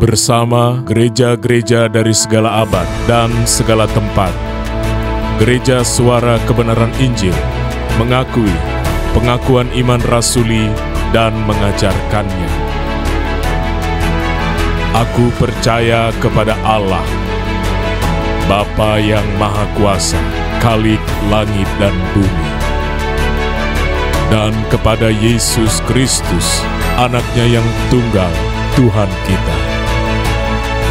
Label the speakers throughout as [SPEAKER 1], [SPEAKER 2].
[SPEAKER 1] bersama gereja-gereja dari segala abad dan segala tempat. Gereja Suara Kebenaran Injil mengakui pengakuan iman rasuli dan mengajarkannya. Aku percaya kepada Allah, Bapa yang Maha Kuasa, Khalik langit dan bumi, dan kepada Yesus Kristus, Anaknya yang tunggal, Tuhan kita,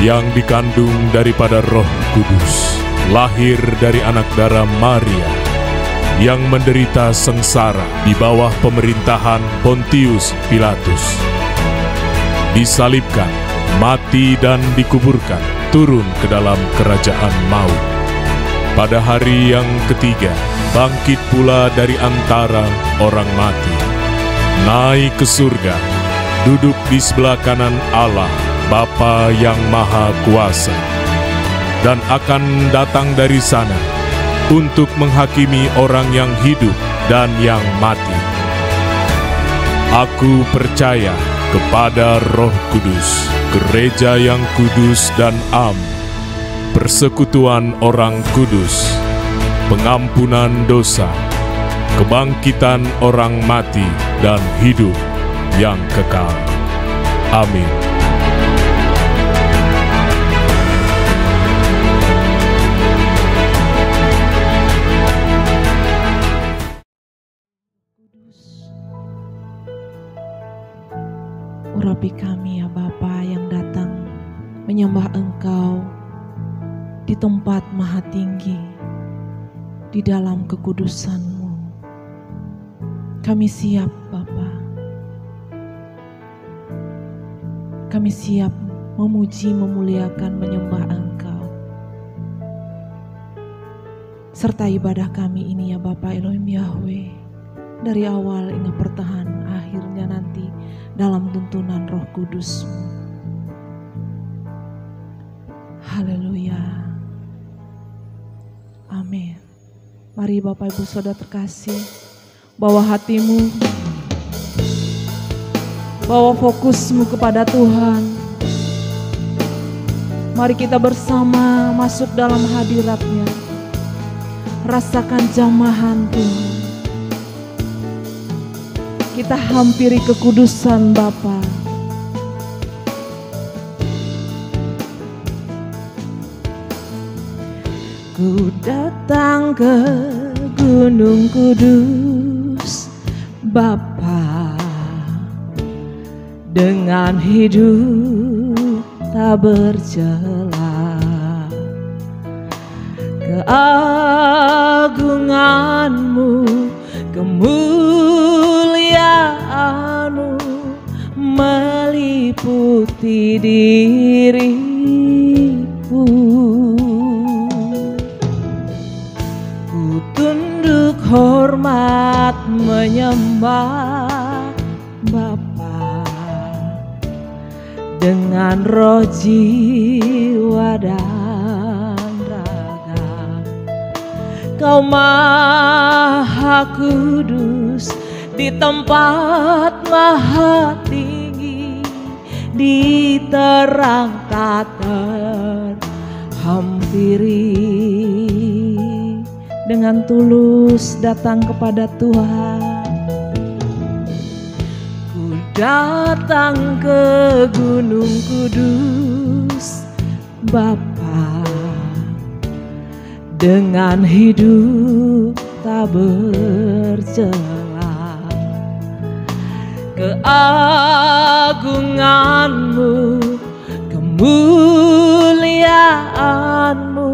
[SPEAKER 1] yang dikandung daripada Roh Kudus, lahir dari anak darah Maria, yang menderita sengsara di bawah pemerintahan Pontius Pilatus, disalibkan, mati dan dikuburkan, turun ke dalam kerajaan maut. Pada hari yang ketiga, bangkit pula dari antara orang mati, naik ke surga, duduk di sebelah kanan Allah, Bapa yang Maha Kuasa, dan akan datang dari sana untuk menghakimi orang yang hidup dan yang mati. Aku percaya kepada Roh Kudus, gereja yang kudus dan am, persekutuan orang kudus, pengampunan dosa, kebangkitan orang mati, dan hidup yang kekal. Amin.
[SPEAKER 2] Urapi kami ya Bapa yang datang menyembah Engkau di tempat maha tinggi, di dalam kekudusan-Mu. Kami siap Bapa, kami siap memuji, memuliakan, menyembah Engkau. Serta ibadah kami ini ya Bapa Elohim Yahweh, dari awal hingga pertengahan akhirnya nanti dalam tuntunan Roh Kudus-Mu. Haleluya. Amin. Mari Bapak Ibu Saudara terkasih, bawa hatimu, bawa fokusmu kepada Tuhan. Mari kita bersama masuk dalam hadirat-Nya. Rasakan jamahan Tuhan. Kita hampiri kekudusan Bapa. Ku datang ke Gunung Kudus Bapa, dengan hidup tak bercela. Keagungan-Mu, kemuliaan-Mu meliputi diriku. Ku tunduk hormat menyembah Bapa, dengan roh, jiwa, dan raga. Kau Maha Kudus di tempat maha tinggi, di terang tak terhampiri. Dengan tulus datang kepada Tuhan. Ku datang ke Gunung Kudus Bapa, dengan hidup tak bercela. Keagungan-Mu, kemuliaan-Mu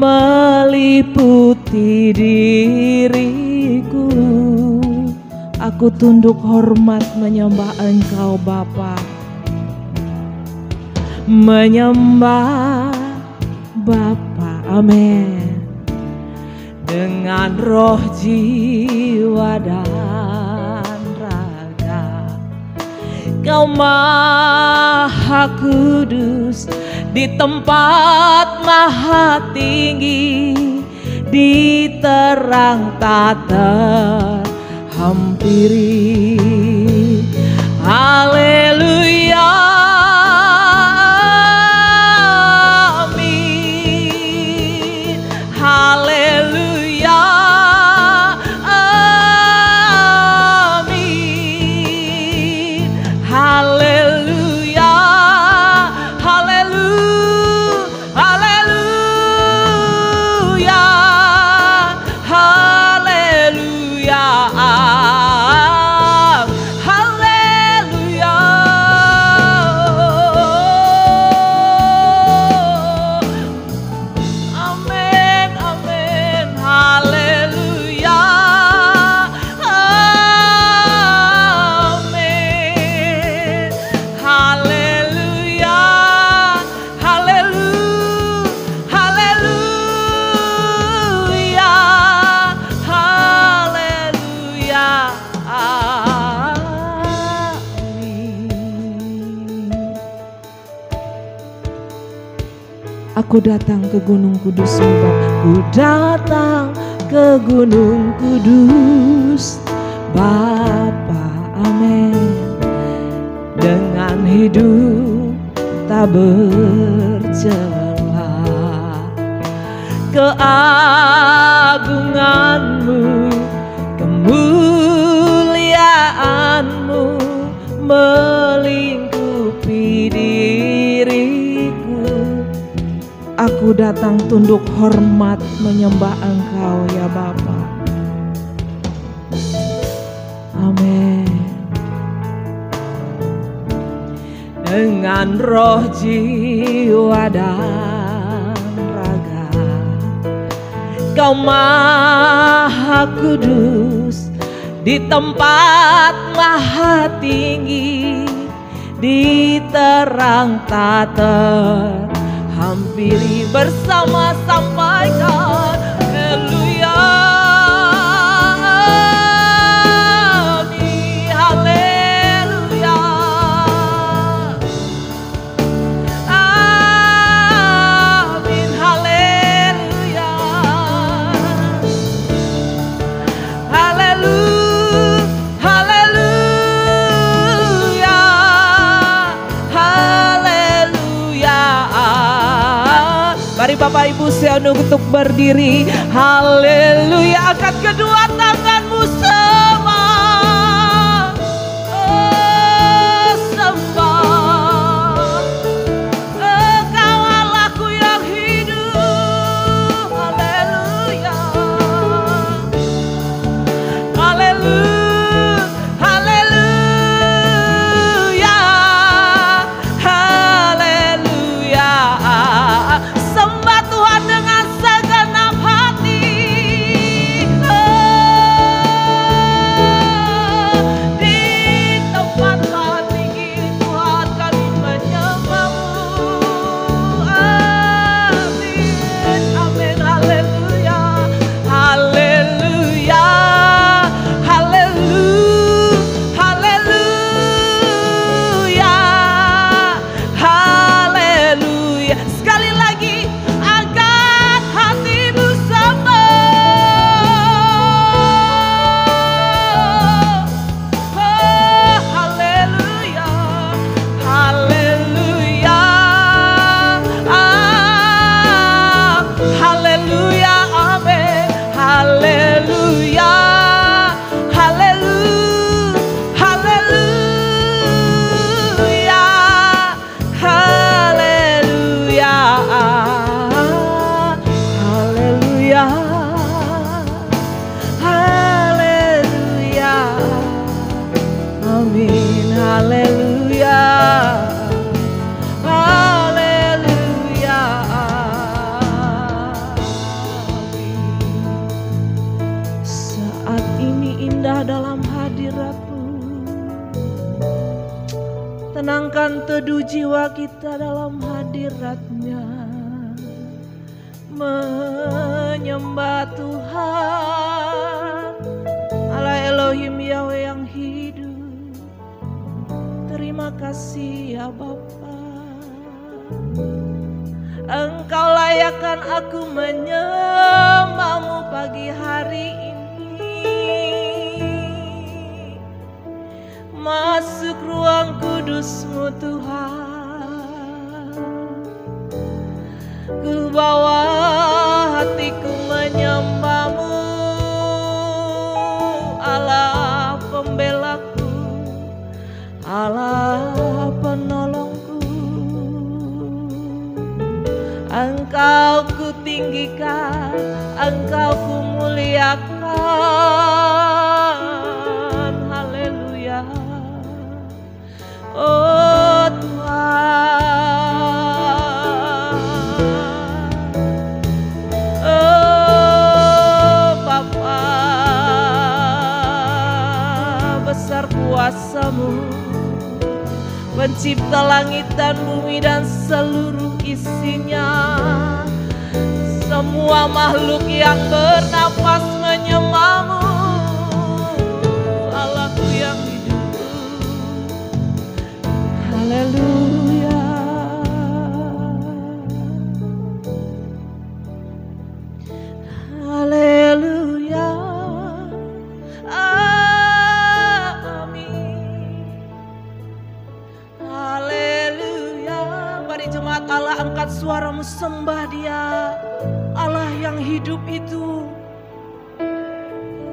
[SPEAKER 2] meliputi diriku. Aku tunduk hormat menyembah Engkau Bapa, menyembah Bapa. Amin. Dengan roh, jiwa, dan raga. Kau Maha Kudus di tempat maha tinggi, di terang tak terhampiri. Haleluya, Aku datang ke gunung kudus-Mu Bapa. Ku datang ke gunung kudus Bapa. Amin. Dengan hidup tak bercela, keagungan-Mu, kemuliaan-Mu melingkupi diriku. Aku datang tunduk hormat menyembah Engkau ya Bapa. Amin. Dengan roh, jiwa, dan raga, Kau Maha Kudus di tempat maha tinggi, di terang tak terhampiri. Bersama sampaikan haleluya. Mari Bapak Ibu saya untuk berdiri. Haleluya. Angkat kedua tanganmu semua. Oh, sembah Engkau Allahku yang hidup. Haleluya. Haleluya. Haleluya. Haleluya. Sembah Tuhan dengan segenap hati. Di tempat tinggi Tuhan kami menyembah-Mu. Amin. Amin. Haleluya. Haleluya. Haleluya. Haleluya. Haleluya. Sekali lagi. Tenangkan teduh jiwa kita dalam hadirat-Nya, menyembah Tuhan Allah Elohim Yahweh yang hidup. Terima kasih ya Bapa. Engkau layakkan aku menyembah-Mu pagi hari ini. Masuk ruang kudus-Mu Tuhan. Ku bawa hatiku menyembah-Mu, Allah pembelaku, Allah penolongku. Engkau ku tinggikan, Engkau ku muliakan. Haleluya. Oh Tuhan, oh Bapa, besar kuasa-Mu, pencipta langit dan bumi dan seluruh isinya. Semua makhluk yang bernapas menyembah-Mu, Allahku yang hidup. Haleluya. umat Allah angkat suaramu sembah Dia, Allah yang hidup itu.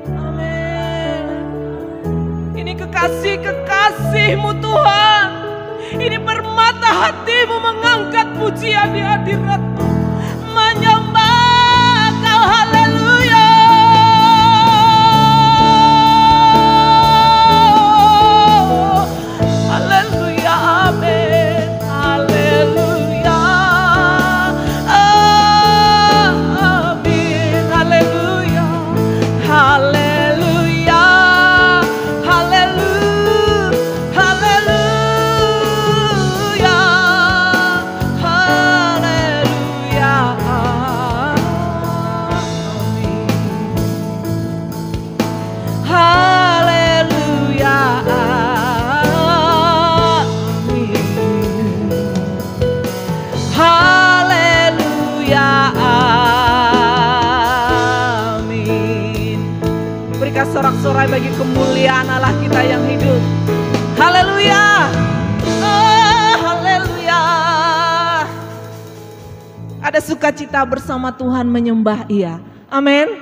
[SPEAKER 2] Amin. Ini kekasih-kekasih-Mu Tuhan. Ini permata hatimu mengangkat pujian di hadirat-Mu, menyembah Kau. Haleluya. Haleluya. Amin. Haleluya. Amin. Haleluya. Haleluya. Haleluya. Haleluya. Haleluya. Amin. Haleluya. Haleluya, amin. Berikan sorak-sorai bagi kemuliaan Allah kita yang hidup. Haleluya, haleluya. Ada sukacita bersama Tuhan menyembah Ia. Amin.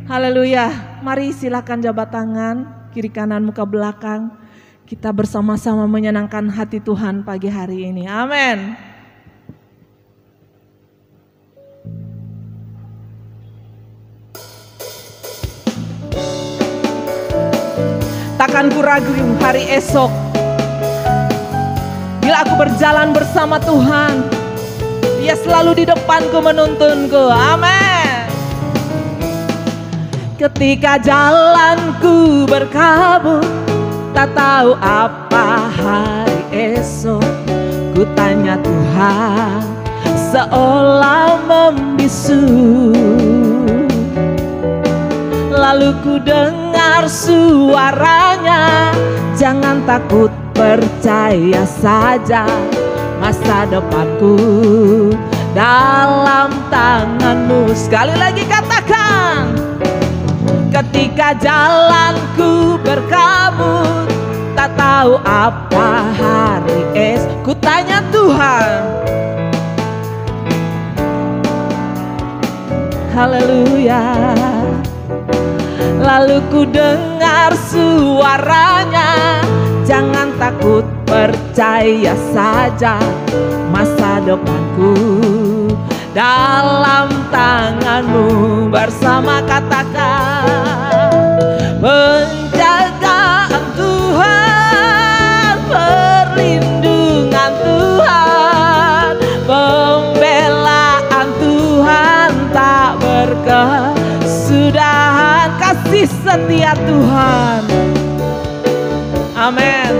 [SPEAKER 2] Haleluya. Mari silakan jabat tangan, kiri kanan muka belakang. Kita bersama-sama menyenangkan hati Tuhan pagi hari ini. Amin. Takkan ku ragu hari esok, bila aku berjalan bersama Tuhan, Dia selalu di depanku menuntunku. Amin. Ketika jalanku berkabut, tak tahu apa hari esok, ku tanya Tuhan seolah membisu. Lalu ku dengar suaranya, jangan takut, percaya saja, masa depanku dalam tangan-Mu. Sekali lagi katakan, ketika jalanku berkabut, tak tahu apa hari esok, ku tanya Tuhan. Haleluya. Lalu ku dengar suaranya, jangan takut, percaya saja, masa depanku dalam tangan-Mu. Bersama katakan, penjagaan Tuhan, perlindungan Tuhan, pembelaan Tuhan tak berkesudahan, kasih setia Tuhan. Amin.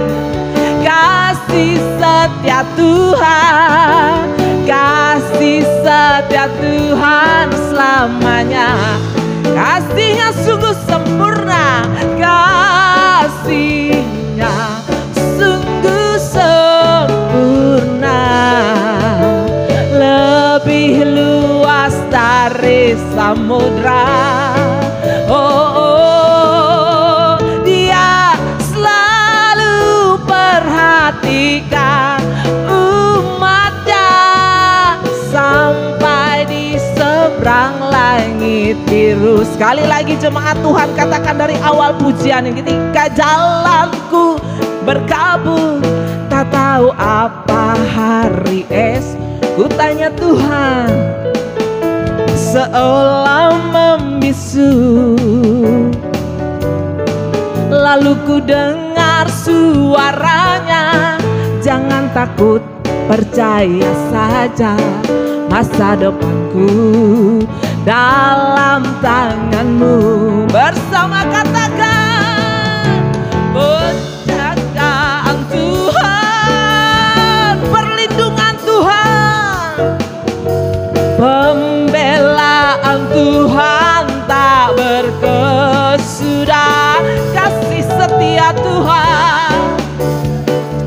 [SPEAKER 2] Kasih setia Tuhan, kasih setia Tuhan selamanya. Kasih-Nya sungguh sempurna, kasih-Nya sungguh sempurna, lebih luas dari samudra. Dia selalu perhatikan umat-Nya sampai di seberang langit biru. Sekali lagi jemaat Tuhan, katakan dari awal pujian ini, ketika jalanku berkabut, tak tahu apa hari esok, ku tanya Tuhan seolah membisu. Lalu ku dengar suaranya, jangan takut, percaya saja, masa depanku dalam tangan-Mu. Bersama katakan, penjagaan Tuhan, perlindungan Tuhan, pembelaan Tuhan tak berkesudahan, kasih setia Tuhan.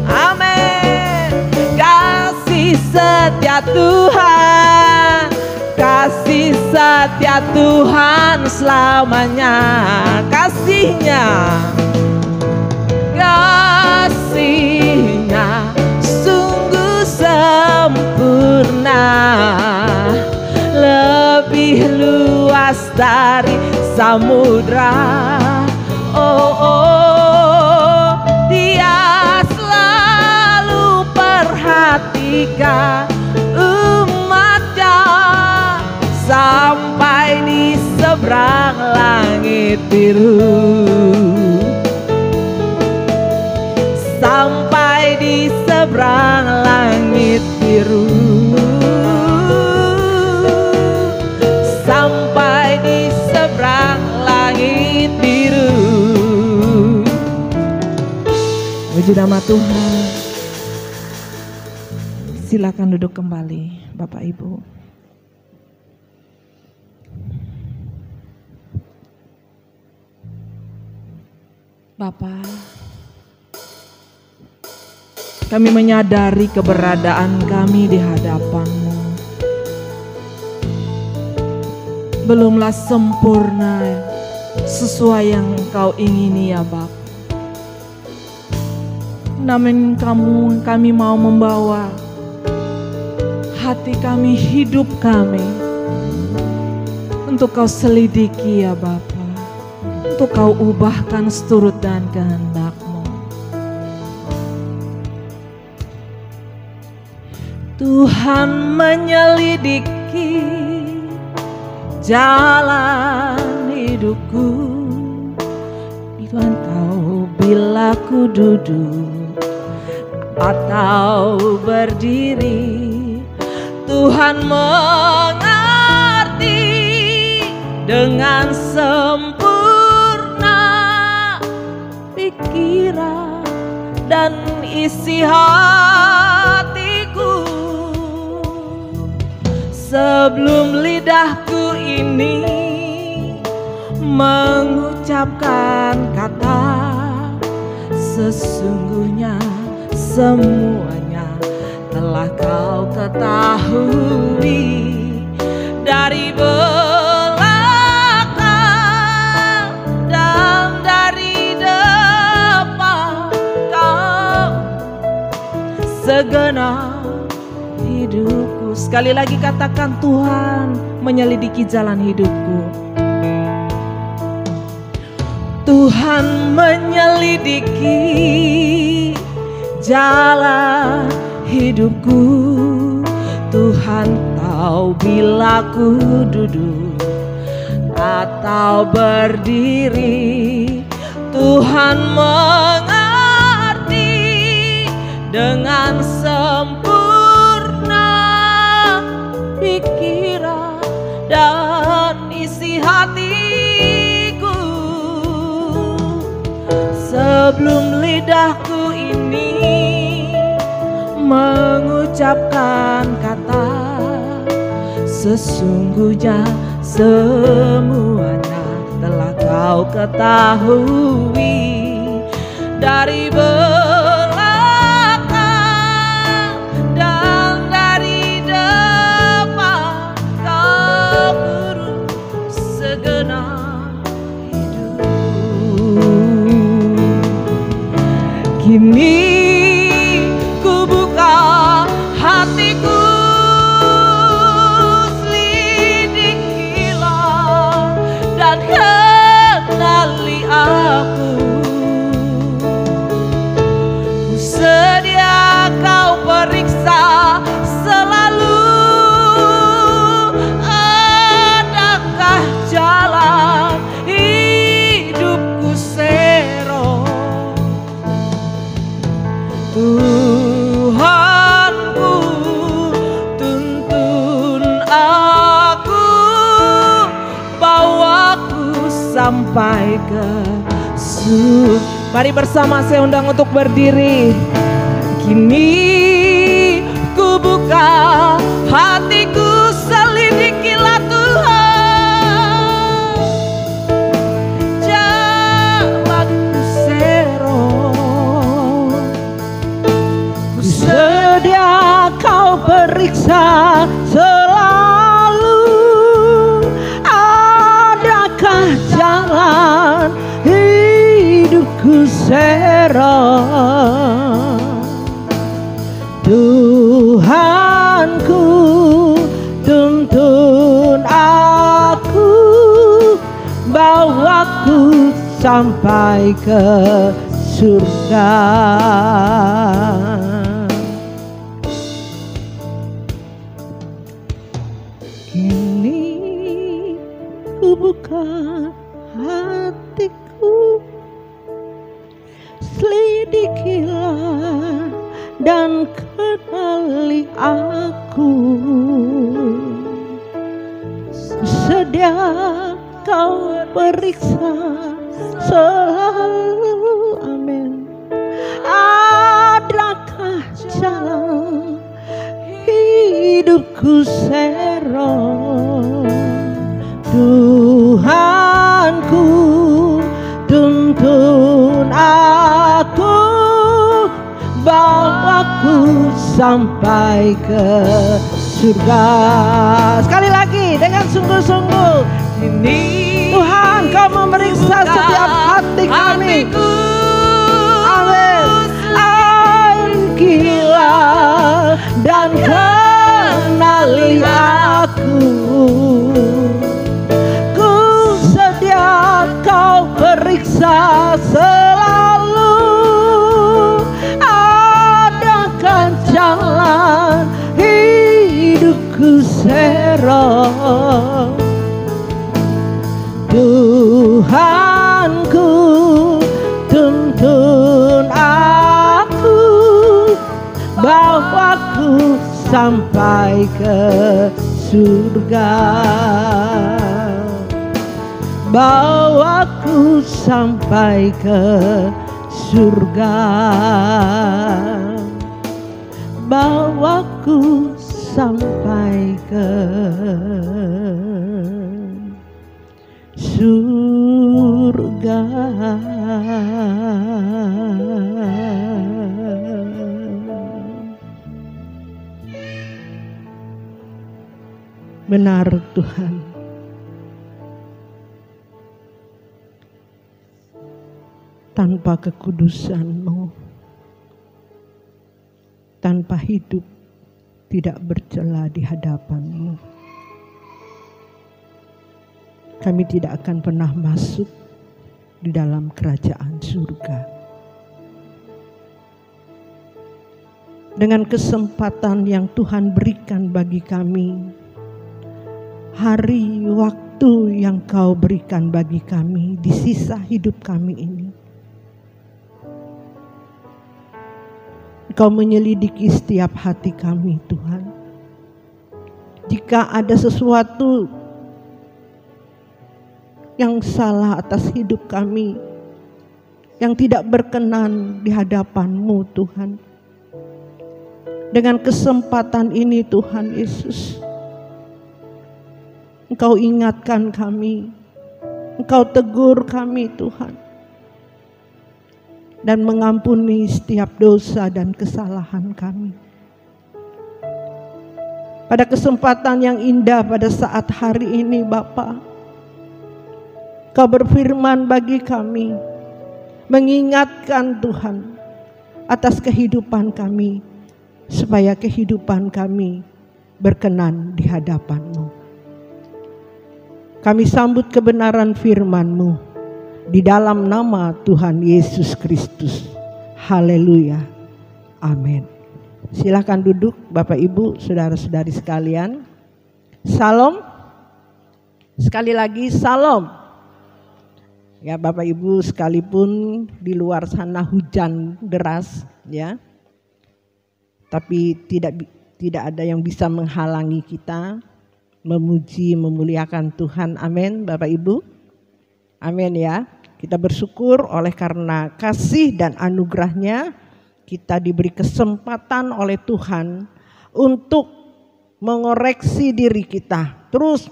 [SPEAKER 2] Amin. Kasih setia Tuhan, kasih setia Tuhan selamanya. Kasih-Nya, kasih-Nya sungguh sempurna. samudra. Oh, oh, Dia selalu perhatikan umatnya sampai di seberang langit biru. Sampai di seberang langit biru. Sampai di seberang langit biru. Puji nama Tuhan. Silakan duduk kembali Bapak Ibu. Bapak, kami menyadari keberadaan kami di hadapan-Mu belumlah sempurna sesuai yang Engkau ingini ya Bapa. Namun kami mau membawa hati kami, hidup kami untuk Kau selidiki ya Bapa, untuk Kau ubahkan seturut dan kehendak-Mu. Tuhan menyelidiki jalan hidupku. Tuhan tahu bila ku duduk atau berdiri. Tuhan mengerti dengan sempurna pikiran dan isi hatiku. Sebelum lidahku ini mengucapkan kata, sesungguhnya semuanya telah Kau ketahui. Dari belakang dan dari depan Kau segenap hidupku. Sekali lagi katakan, Tuhan menyelidiki jalan hidupku. Tuhan menyelidiki jalan hidupku. Tuhan tahu bila ku duduk atau berdiri. Tuhan mengerti dengan sempurna pikiran dan isi hatiku. Sebelum lidahku ini mengucapkan kata, sesungguhnya semuanya telah Kau ketahui. Dari belakang dan dari depan Kau urus segenap hidup. Kini ku buka hatiku, selidikilah dan kenali aku. Ku sedia Kau periksa selalu, adakah jalan hidupku serong. Tuhanku, tuntun aku, bawaku sampai ke surga. Mari bersama saya undang untuk berdiri. Kini ku buka hatiku, selidikilah Tuhan jalanku serong. Ku sedia Kau periksa selalu, adakah jalan hidupku serong. Tuhanku, tuntun aku, bawa sampai ke surga. Kini ku buka hatiku, selidikilah dan kenali aku. Sedia kau periksa selalu, amin. Adakah jalan hidupku serong? Tuhanku, tuntun aku, bawaku sampai ke surga. Sekali lagi dengan sungguh-sungguh, ini Tuhan, kau memeriksa setiap hati kami. Amin. Angkilah dan kenali aku. Ku sedia kau periksa selalu. Adakah jalan hidupku serong? Tuhanku, tuntun aku, bawaku sampai ke surga. Bawaku sampai ke surga. Bawaku sampai ke surga. Benar Tuhan, tanpa kekudusan-Mu, tanpa hidup tidak bercela di hadapan-Mu, kami tidak akan pernah masuk di dalam kerajaan surga. Dengan kesempatan yang Tuhan berikan bagi kami, hari waktu yang Kau berikan bagi kami di sisa hidup kami ini, Kau menyelidiki setiap hati kami Tuhan. Jika ada sesuatu yang salah atas hidup kami, yang tidak berkenan di hadapan-Mu Tuhan, dengan kesempatan ini Tuhan Yesus, Engkau ingatkan kami, Engkau tegur kami Tuhan, dan mengampuni setiap dosa dan kesalahan kami. Pada kesempatan yang indah pada saat hari ini Bapa, Kau berfirman bagi kami, mengingatkan Tuhan atas kehidupan kami, supaya kehidupan kami berkenan di hadapan-Mu. Kami sambut kebenaran firman-Mu di dalam nama Tuhan Yesus Kristus. Haleluya. Amin. Silakan duduk Bapak Ibu, saudara-saudari sekalian. Salam. Sekali lagi salam. Ya Bapak Ibu, sekalipun di luar sana hujan deras ya, tapi tidak ada yang bisa menghalangi kita memuji, memuliakan Tuhan. Amin Bapak Ibu. Amin ya. Kita bersyukur oleh karena kasih dan anugerahnya kita diberi kesempatan oleh Tuhan untuk mengoreksi diri kita. Terus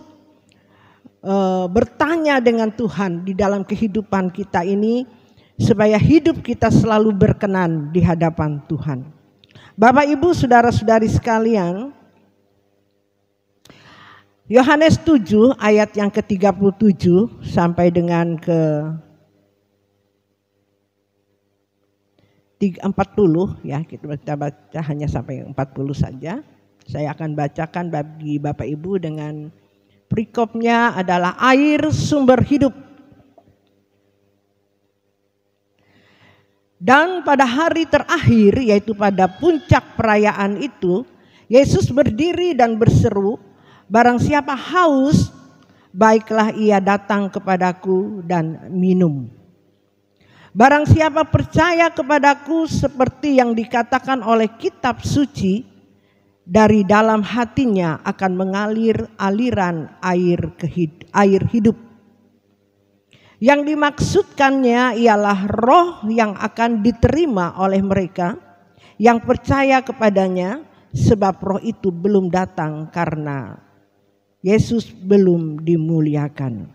[SPEAKER 2] bertanya dengan Tuhan di dalam kehidupan kita ini, supaya hidup kita selalu berkenan di hadapan Tuhan. Bapak Ibu saudara-saudari sekalian, Yohanes 7 ayat yang ke-37 sampai dengan ke-40 ya, kita baca hanya sampai 40 saja. Saya akan bacakan bagi Bapak Ibu dengan perikopnya adalah air sumber hidup.
[SPEAKER 3] Dan pada hari terakhir, yaitu pada puncak perayaan itu, Yesus berdiri dan berseru, "Barang siapa haus, baiklah ia datang kepadaku dan minum. Barang siapa percaya kepadaku, seperti yang dikatakan oleh kitab suci, dari dalam hatinya akan mengalir aliran air hidup." Yang dimaksudkannya ialah roh yang akan diterima oleh mereka yang percaya kepadanya, sebab roh itu belum datang karena Yesus belum dimuliakan.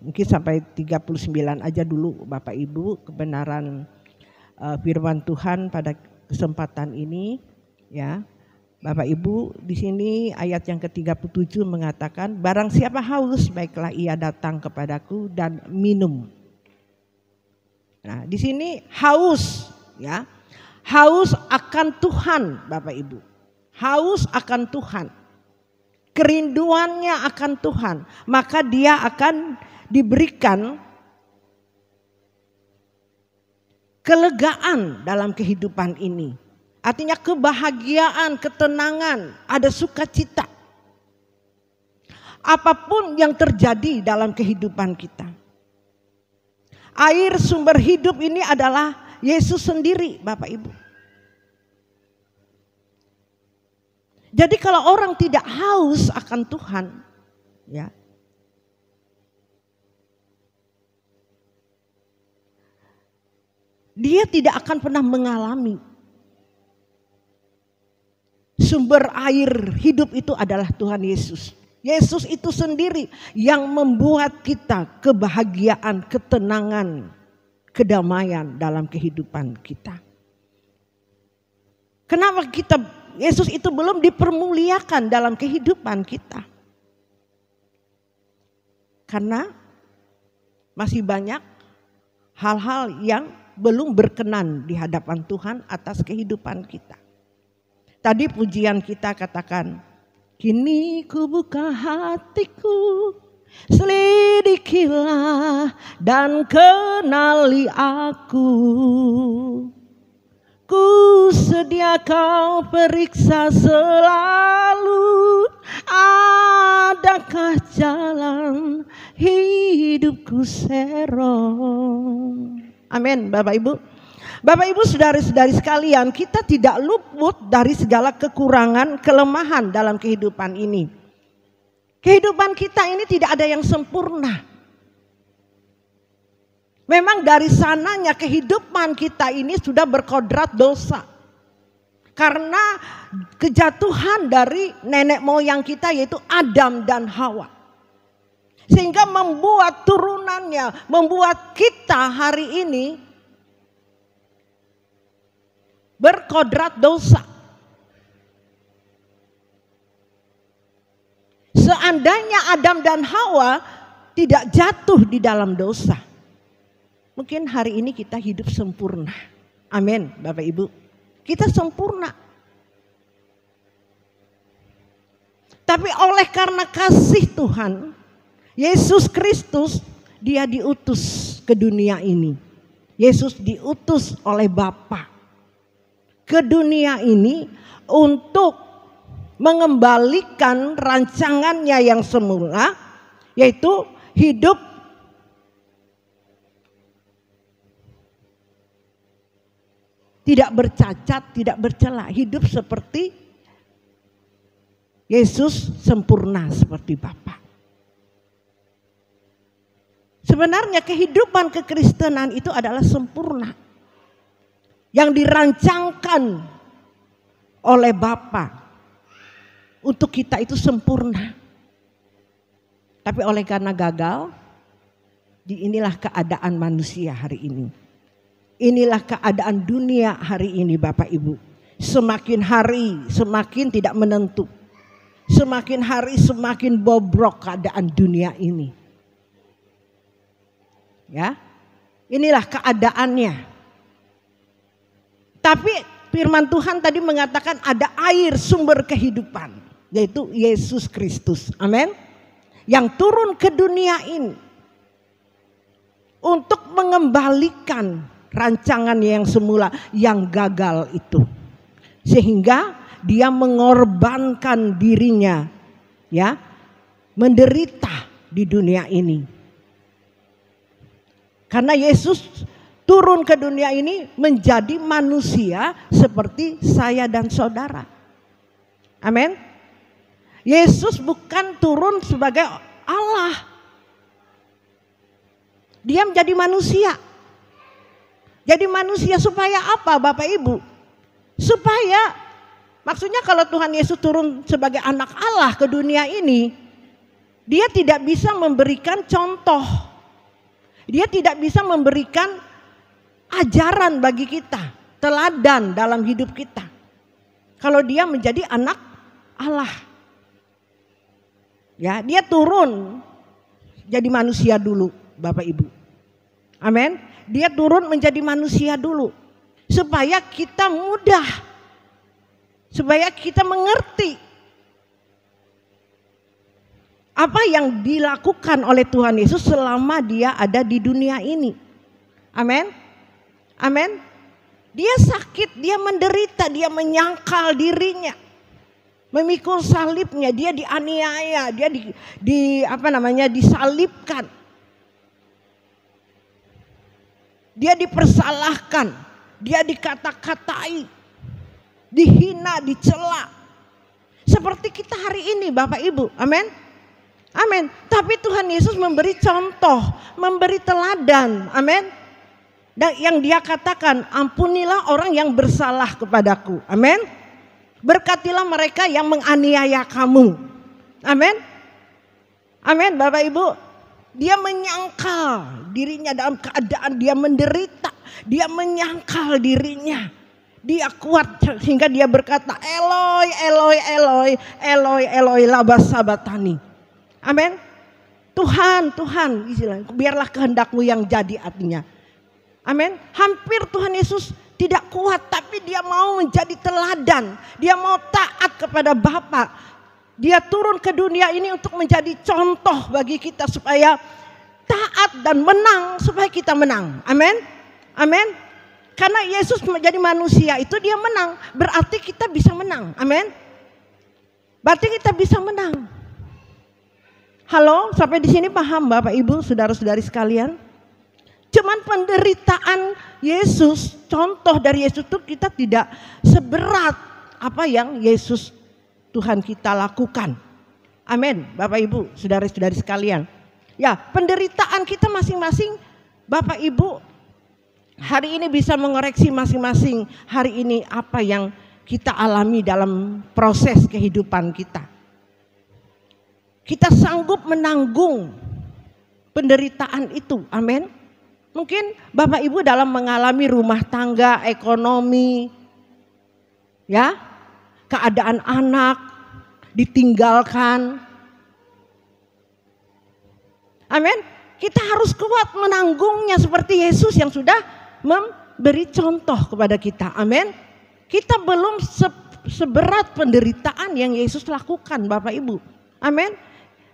[SPEAKER 3] Mungkin sampai 39 aja dulu Bapak Ibu kebenaran firman Tuhan pada kesempatan ini ya. Bapak Ibu, di sini ayat yang ke-37 mengatakan, "Barang siapa haus, baiklah ia datang kepadaku dan minum." Nah, di sini haus ya. Haus akan Tuhan, Bapak Ibu. Haus akan Tuhan. Kerinduannya akan Tuhan, maka dia akan diberikan kelegaan dalam kehidupan ini. Artinya kebahagiaan, ketenangan, ada sukacita. Apapun yang terjadi dalam kehidupan kita. Air sumber hidup ini adalah Yesus sendiri, Bapak Ibu. Jadi kalau orang tidak haus akan Tuhan, ya, dia tidak akan pernah mengalami. Sumber air hidup itu adalah Tuhan Yesus. Yesus itu sendiri yang membuat kita kebahagiaan, ketenangan, kedamaian dalam kehidupan kita. Kenapa Yesus itu belum dipermuliakan dalam kehidupan kita? Karena masih banyak hal-hal yang belum berkenan di hadapan Tuhan atas kehidupan kita. Tadi pujian kita katakan, "Kini ku buka hatiku, selidikilah dan kenali aku. Ku sedia kau periksa selalu, adakah jalan hidupku serong." Amin, Bapak Ibu. Bapak Ibu, saudara-saudari sekalian, kita tidak luput dari segala kekurangan, kelemahan dalam kehidupan ini. Kehidupan kita ini tidak ada yang sempurna. Memang dari sananya kehidupan kita ini sudah berkodrat dosa. Karena kejatuhan dari nenek moyang kita, yaitu Adam dan Hawa. Sehingga membuat turunannya, membuat kita hari ini berkodrat dosa. Seandainya Adam dan Hawa tidak jatuh di dalam dosa, mungkin hari ini kita hidup sempurna. Amin, Bapak Ibu. Kita sempurna. Tapi oleh karena kasih Tuhan, Yesus Kristus, dia diutus ke dunia ini. Yesus diutus oleh Bapa ke dunia ini untuk mengembalikan rancangannya yang semula, yaitu hidup tidak bercacat, tidak bercela, hidup seperti Yesus, sempurna seperti Bapa. Sebenarnya kehidupan kekristenan itu adalah sempurna, yang dirancangkan oleh Bapa untuk kita itu sempurna. Tapi oleh karena gagal, inilah keadaan manusia hari ini. Inilah keadaan dunia hari ini, Bapak Ibu. Semakin hari semakin tidak menentu. Semakin hari semakin bobrok keadaan dunia ini. Ya, inilah keadaannya. Tapi firman Tuhan tadi mengatakan ada air sumber kehidupan, yaitu Yesus Kristus. Amin. Yang turun ke dunia ini untuk mengembalikan rancangannya yang semula yang gagal itu. Sehingga dia mengorbankan dirinya, ya, menderita di dunia ini. Karena Yesus turun ke dunia ini menjadi manusia seperti saya dan saudara. Amin. Yesus bukan turun sebagai Allah. Dia menjadi manusia. Jadi manusia supaya apa Bapak Ibu? Supaya, maksudnya kalau Tuhan Yesus turun sebagai anak Allah ke dunia ini, dia tidak bisa memberikan contoh. Dia tidak bisa memberikan ajaran bagi kita, teladan dalam hidup kita. Kalau dia menjadi anak Allah. Ya, dia turun jadi manusia dulu, Bapak Ibu. Amin. Dia turun menjadi manusia dulu supaya kita mudah, supaya kita mengerti apa yang dilakukan oleh Tuhan Yesus selama dia ada di dunia ini. Amin. Amin. Dia sakit, dia menderita, dia menyangkal dirinya, memikul salibnya, dia dianiaya, dia disalibkan. Dia dipersalahkan, dia dikata-katai, dihina, dicela. Seperti kita hari ini Bapak Ibu, amin. Amin. Tapi Tuhan Yesus memberi contoh, memberi teladan, amin. Dan yang dia katakan, ampunilah orang yang bersalah kepadaku, amin. Berkatilah mereka yang menganiaya kamu, amin. Amin Bapak Ibu. Dia menyangkal dirinya dalam keadaan dia menderita. Dia menyangkal dirinya. Dia kuat sehingga dia berkata, Eloi, Eloi, Eloi, Eloi, Eloi, lama sabachthani. Amin. Tuhan, Tuhan, biarlah kehendakmu yang jadi, artinya. Amin. Hampir Tuhan Yesus tidak kuat, tapi dia mau menjadi teladan. Dia mau taat kepada Bapa. Dia turun ke dunia ini untuk menjadi contoh bagi kita supaya taat dan menang, supaya kita menang. Amin. Amin. Karena Yesus menjadi manusia itu dia menang, berarti kita bisa menang. Amin. Berarti kita bisa menang. Halo, sampai di sini paham Bapak Ibu, saudara-saudari sekalian? Cuman penderitaan Yesus, contoh dari Yesus itu kita tidak seberat apa yang Yesus Tuhan kita lakukan. Amin, Bapak Ibu, saudara-saudari sekalian. Ya, penderitaan kita masing-masing, Bapak Ibu, hari ini bisa mengoreksi masing-masing hari ini apa yang kita alami dalam proses kehidupan kita. Kita sanggup menanggung penderitaan itu, amin. Mungkin Bapak Ibu dalam mengalami rumah tangga, ekonomi, ya, keadaan anak, ditinggalkan. Amin. Kita harus kuat menanggungnya seperti Yesus yang sudah memberi contoh kepada kita. Amin. Kita belum seberat penderitaan yang Yesus lakukan Bapak Ibu. Amin.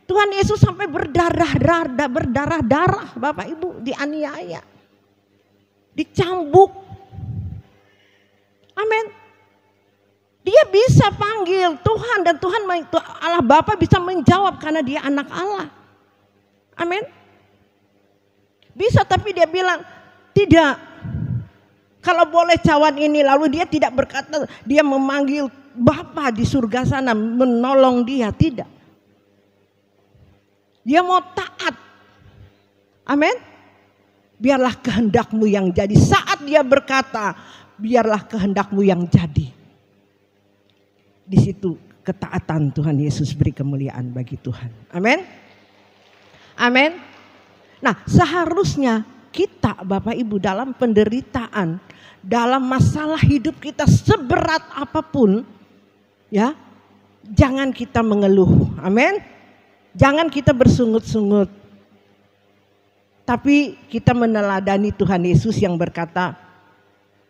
[SPEAKER 3] Tuhan Yesus sampai berdarah-darah Bapak Ibu, dianiaya, dicambuk. Amin. Dia bisa panggil Tuhan dan Tuhan Allah Bapa bisa menjawab karena dia anak Allah. Amin. Bisa, tapi dia bilang tidak. Kalau boleh cawan ini, lalu dia tidak berkata dia memanggil Bapa di surga sana menolong dia, tidak. Dia mau taat. Amin. Biarlah kehendakmu yang jadi. Saat dia berkata, biarlah kehendakmu yang jadi. Di situ ketaatan Tuhan Yesus beri kemuliaan bagi Tuhan. Amin. Amin. Nah, seharusnya kita Bapak Ibu dalam penderitaan, dalam masalah hidup kita seberat apapun, ya, jangan kita mengeluh. Amin. Jangan kita bersungut-sungut. Tapi kita meneladani Tuhan Yesus yang berkata,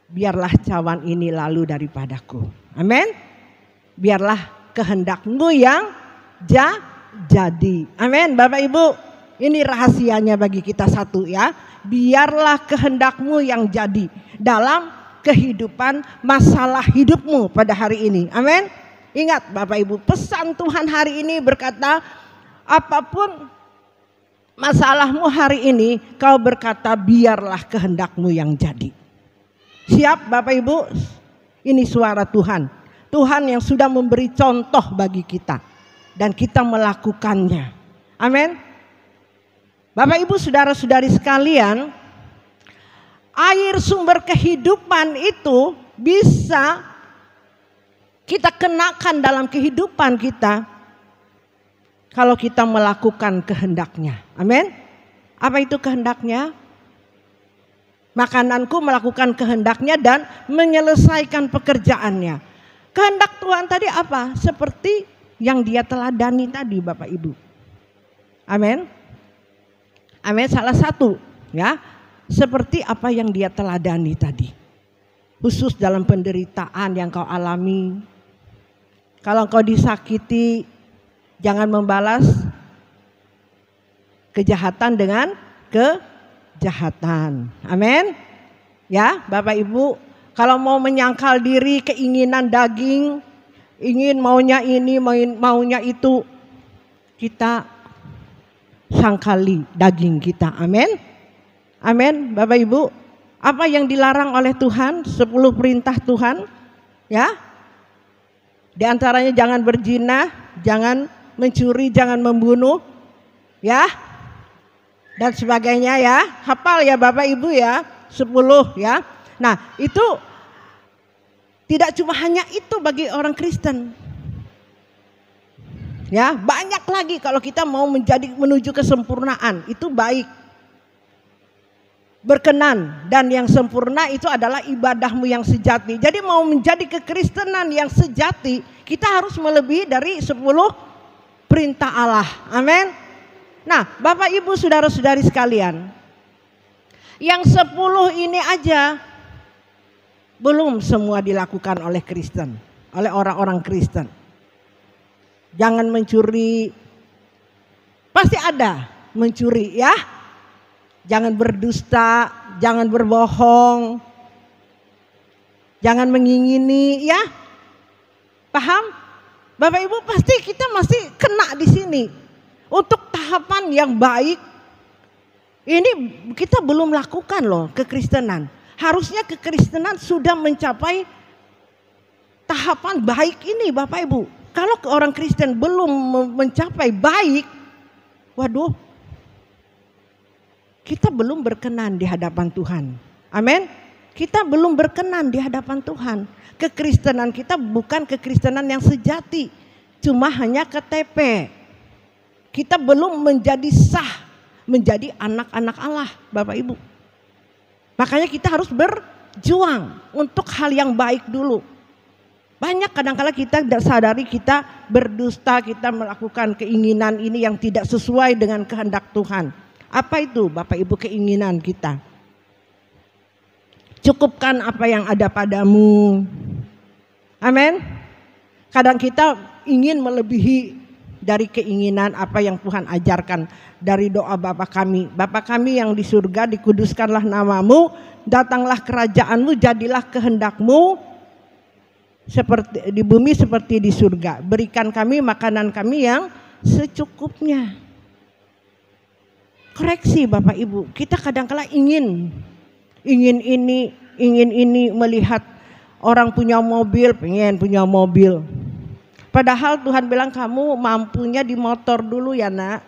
[SPEAKER 3] biarlah cawan ini lalu daripadaku. Amin. Biarlah kehendakmu yang jadi. Amin Bapak Ibu. Ini rahasianya bagi kita satu, ya. biarlah kehendakmu yang jadi dalam kehidupan masalah hidupmu pada hari ini. Amin. Ingat Bapak Ibu, pesan Tuhan hari ini berkata, apapun masalahmu hari ini, kau berkata biarlah kehendakmu yang jadi. Siap Bapak Ibu? Ini suara Tuhan. Tuhan yang sudah memberi contoh bagi kita dan kita melakukannya. Amin. Bapak Ibu, saudara-saudari sekalian, air sumber kehidupan itu bisa kita kenakan dalam kehidupan kita kalau kita melakukan kehendaknya. Amin. Apa itu kehendaknya? Makananku melakukan kehendaknya dan menyelesaikan pekerjaannya. Kehendak Tuhan tadi apa? Seperti yang dia teladani tadi Bapak Ibu. Amin. Amin, salah satu ya. Seperti apa yang dia teladani tadi. Khusus dalam penderitaan yang kau alami. Kalau kau disakiti, jangan membalas kejahatan dengan kejahatan. Amin. Ya, Bapak Ibu, kalau mau menyangkal diri, keinginan daging, ingin maunya ini, maunya itu, kita sangkali daging kita. Amin. Amin. Bapak Ibu, apa yang dilarang oleh Tuhan? 10 perintah Tuhan, ya. Di antaranya jangan berzina, jangan mencuri, jangan membunuh, ya. Dan sebagainya ya. Hafal ya Bapak Ibu ya, 10 ya. Nah, itu tidak cuma hanya itu bagi orang Kristen. Ya, banyak lagi kalau kita mau menuju kesempurnaan, itu baik. Berkenan, dan yang sempurna itu adalah ibadahmu yang sejati. Jadi mau menjadi kekristenan yang sejati, kita harus melebihi dari 10 perintah Allah. Amin. Nah, Bapak Ibu saudara-saudari sekalian, yang 10 ini aja belum semua dilakukan oleh Kristen, oleh orang-orang Kristen. Jangan mencuri, pasti ada mencuri ya. Jangan berdusta, jangan berbohong, jangan mengingini ya. Paham? Bapak Ibu, pasti kita masih kena di sini. Untuk tahapan yang baik, ini kita belum lakukan loh kekristenan. Harusnya kekristenan sudah mencapai tahapan baik ini Bapak Ibu. Kalau orang Kristen belum mencapai baik, waduh, kita belum berkenan di hadapan Tuhan. Amin. Kita belum berkenan di hadapan Tuhan. Kekristenan kita bukan kekristenan yang sejati, cuma hanya KTP. Kita belum menjadi sah, menjadi anak-anak Allah, Bapak Ibu. Makanya kita harus berjuang untuk hal yang baik dulu. Banyak kadang-kala kita tidak sadari kita berdusta, kita melakukan keinginan ini yang tidak sesuai dengan kehendak Tuhan. Apa itu Bapak Ibu keinginan kita? Cukupkan apa yang ada padamu. Amin. Kadang kita ingin melebihi dari keinginan apa yang Tuhan ajarkan dari doa Bapa kami. Bapa kami yang di surga, dikuduskanlah namamu, datanglah kerajaanmu, jadilah kehendakmu seperti di bumi seperti di surga. Berikan kami makanan kami yang secukupnya. Koreksi Bapak Ibu, kita kadang-kala ingin ini melihat orang punya mobil, pengen punya mobil. Padahal Tuhan bilang kamu mampunya di motor dulu ya nak.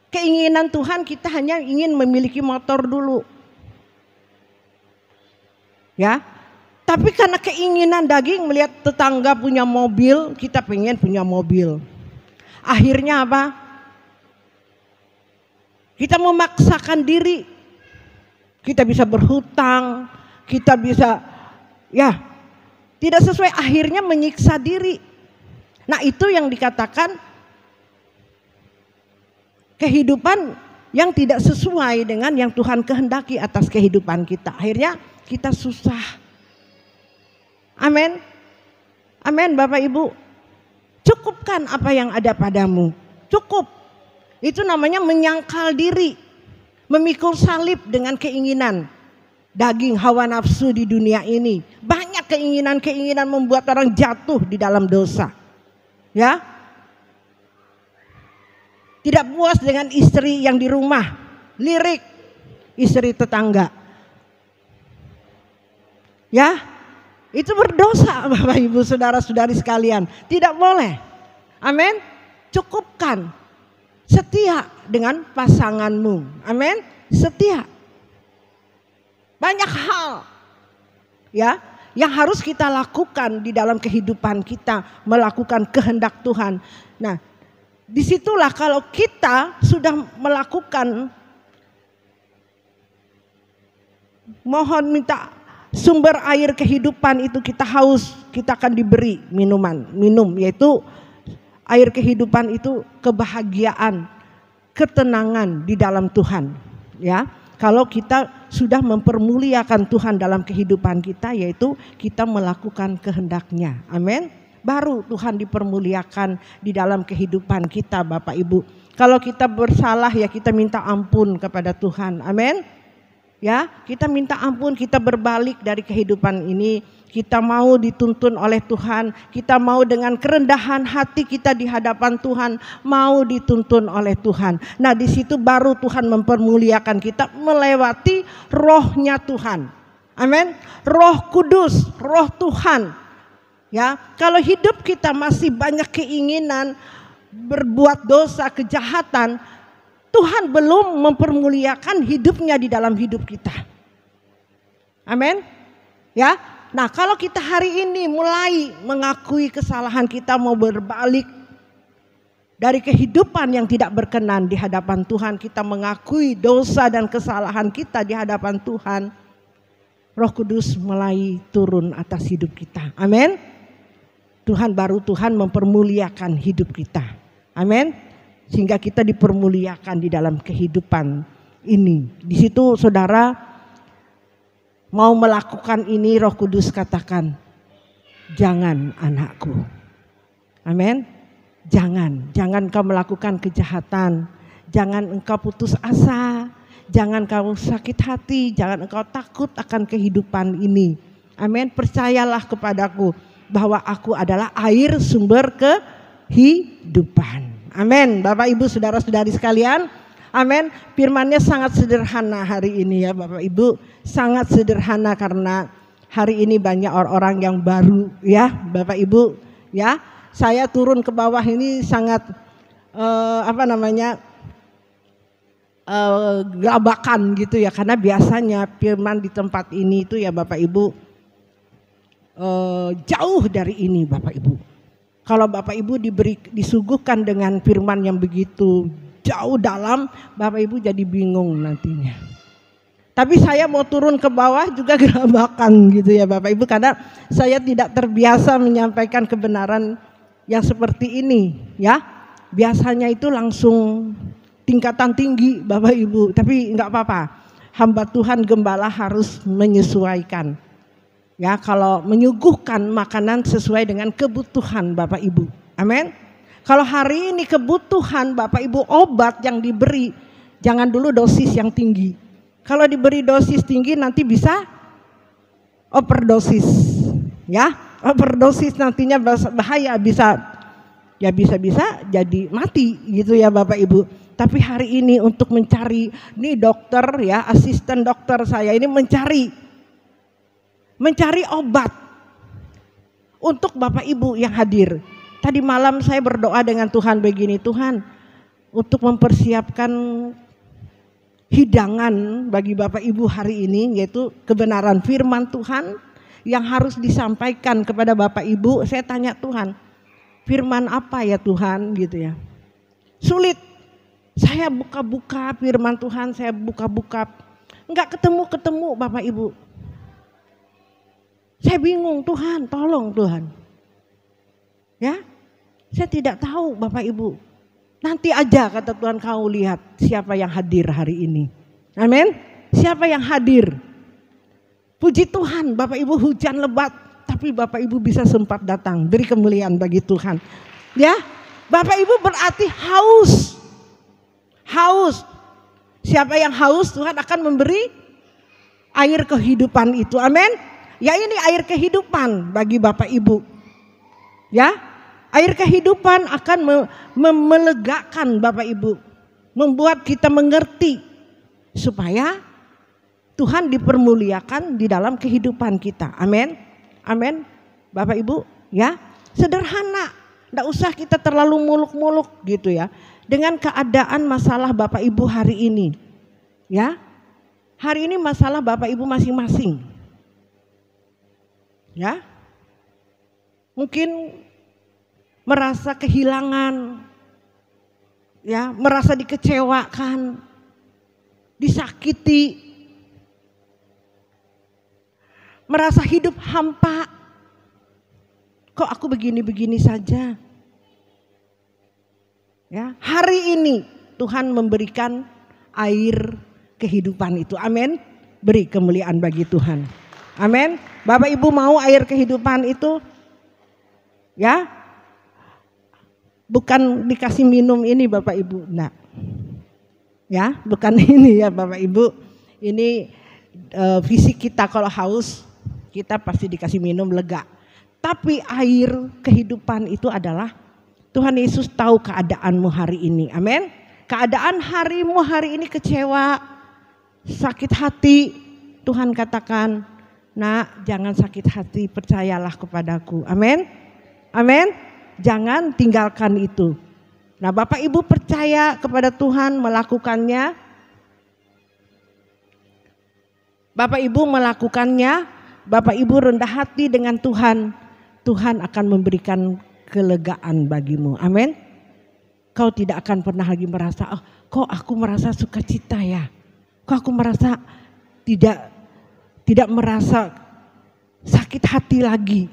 [SPEAKER 3] Keinginan Tuhan kita hanya ingin memiliki motor dulu. Ya. Tapi karena keinginan daging melihat tetangga punya mobil, kita pengen punya mobil. Akhirnya apa? Kita memaksakan diri. Kita bisa berhutang, kita bisa ya tidak sesuai, akhirnya menyiksa diri. Nah, itu yang dikatakan kehidupan yang tidak sesuai dengan yang Tuhan kehendaki atas kehidupan kita. Akhirnya kita susah. Amin. Amin Bapak Ibu. Cukupkan apa yang ada padamu. Cukup. Itu namanya menyangkal diri. Memikul salib dengan keinginan daging, hawa nafsu di dunia ini. Banyak keinginan-keinginan membuat orang jatuh di dalam dosa. Ya. Tidak puas dengan istri yang di rumah, lirik istri tetangga. Ya. Itu berdosa Bapak Ibu saudara-saudari sekalian. Tidak boleh. Amin. Cukupkan setia dengan pasanganmu. Amin. Setia. Banyak hal ya yang harus kita lakukan di dalam kehidupan kita, melakukan kehendak Tuhan. Nah, disitulah kalau kita sudah melakukan, mohon minta sumber air kehidupan itu, kita haus, kita akan diberi minum, yaitu air kehidupan itu kebahagiaan, ketenangan di dalam Tuhan. Ya, kalau kita sudah mempermuliakan Tuhan dalam kehidupan kita, yaitu kita melakukan kehendak-Nya. Amin. Baru Tuhan dipermuliakan di dalam kehidupan kita, Bapak Ibu. Kalau kita bersalah ya kita minta ampun kepada Tuhan. Amin. Ya, kita minta ampun, kita berbalik dari kehidupan ini. Kita mau dituntun oleh Tuhan, kita mau dengan kerendahan hati kita di hadapan Tuhan, mau dituntun oleh Tuhan. Nah, di situ baru Tuhan mempermuliakan kita melewati rohnya Tuhan. Amin. Roh Kudus, roh Tuhan. Ya, kalau hidup kita masih banyak keinginan berbuat dosa, kejahatan, Tuhan belum mempermuliakan hidupnya di dalam hidup kita. Amin. Ya. Nah, kalau kita hari ini mulai mengakui kesalahan kita, mau berbalik dari kehidupan yang tidak berkenan di hadapan Tuhan, kita mengakui dosa dan kesalahan kita di hadapan Tuhan, Roh Kudus mulai turun atas hidup kita. Amin. Tuhan mempermuliakan hidup kita. Amin. Sehingga kita dipermuliakan di dalam kehidupan ini. Di situ saudara mau melakukan ini, Roh Kudus katakan, jangan anakku. Amin. Jangan kau melakukan kejahatan. Jangan engkau putus asa. Jangan kau sakit hati. Jangan engkau takut akan kehidupan ini. Amin. Percayalah kepadaku bahwa aku adalah air sumber kehidupan. Amin. Bapak Ibu saudara-saudari sekalian. Amin. Firman-Nya sangat sederhana hari ini ya Bapak Ibu. Sangat sederhana karena hari ini banyak orang-orang yang baru ya Bapak Ibu ya. Saya turun ke bawah ini sangat gelabakan gitu ya. Karena biasanya firman di tempat ini itu ya Bapak Ibu jauh dari ini Bapak Ibu. Kalau Bapak Ibu disuguhkan dengan firman yang begitu jauh dalam, Bapak Ibu jadi bingung nantinya. Tapi saya mau turun ke bawah juga gerabakan gitu ya Bapak Ibu, karena saya tidak terbiasa menyampaikan kebenaran yang seperti ini ya. Biasanya itu langsung tingkatan tinggi Bapak Ibu, tapi enggak apa-apa. Hamba Tuhan gembala harus menyesuaikan. Ya, kalau menyuguhkan makanan sesuai dengan kebutuhan Bapak Ibu. Amin. Kalau hari ini kebutuhan Bapak Ibu obat yang diberi, jangan dulu dosis yang tinggi. Kalau diberi dosis tinggi nanti bisa overdosis. Ya, overdosis nantinya bahaya, bisa jadi mati gitu ya Bapak Ibu. Tapi hari ini untuk mencari, nih dokter ya, asisten dokter saya ini mencari obat untuk Bapak Ibu yang hadir. Tadi malam saya berdoa dengan Tuhan begini, Tuhan untuk mempersiapkan hidangan bagi Bapak Ibu hari ini, yaitu kebenaran firman Tuhan yang harus disampaikan kepada Bapak Ibu. Saya tanya Tuhan, firman apa ya Tuhan gitu ya. Sulit, saya buka-buka firman Tuhan, saya buka-buka, enggak ketemu Bapak Ibu. Saya bingung, Tuhan tolong Tuhan. Ya, saya tidak tahu Bapak Ibu. Nanti aja kata Tuhan, kau lihat siapa yang hadir hari ini. Amin. Siapa yang hadir. Puji Tuhan Bapak Ibu, hujan lebat tapi Bapak Ibu bisa sempat datang. Beri kemuliaan bagi Tuhan. Ya, Bapak Ibu berarti haus. Siapa yang haus, Tuhan akan memberi air kehidupan itu. Amin. Ya, ini air kehidupan bagi Bapak Ibu. Ya, air kehidupan akan melegakan Bapak Ibu, membuat kita mengerti supaya Tuhan dipermuliakan di dalam kehidupan kita. Amin. Amin. Bapak Ibu, ya, sederhana. Tidak usah kita terlalu muluk-muluk gitu ya. Dengan keadaan masalah Bapak Ibu hari ini. Ya. Hari ini masalah Bapak Ibu masing-masing. Ya. Mungkin merasa kehilangan. Ya, merasa dikecewakan. Disakiti. Merasa hidup hampa. Kok aku begini-begini saja? Ya, hari ini Tuhan memberikan air kehidupan itu. Amin. Beri kemuliaan bagi Tuhan. Amin. Bapak Ibu mau air kehidupan itu? Ya. Bukan dikasih minum ini Bapak Ibu. Nah. Ya, bukan ini ya Bapak Ibu. Ini fisik kita kalau haus, kita pasti dikasih minum lega. Tapi air kehidupan itu adalah Tuhan Yesus tahu keadaanmu hari ini. Amin. Keadaan harimu hari ini kecewa, sakit hati. Tuhan katakan, nak, jangan sakit hati, percayalah kepadaku. Amin. Amin. Jangan tinggalkan itu. Nah, Bapak Ibu percaya kepada Tuhan melakukannya. Bapak Ibu melakukannya, Bapak Ibu rendah hati dengan Tuhan. Tuhan akan memberikan kelegaan bagimu. Amin. Kau tidak akan pernah lagi merasa, oh, kok aku merasa sukacita ya. Kok aku merasa tidak merasa sakit hati lagi.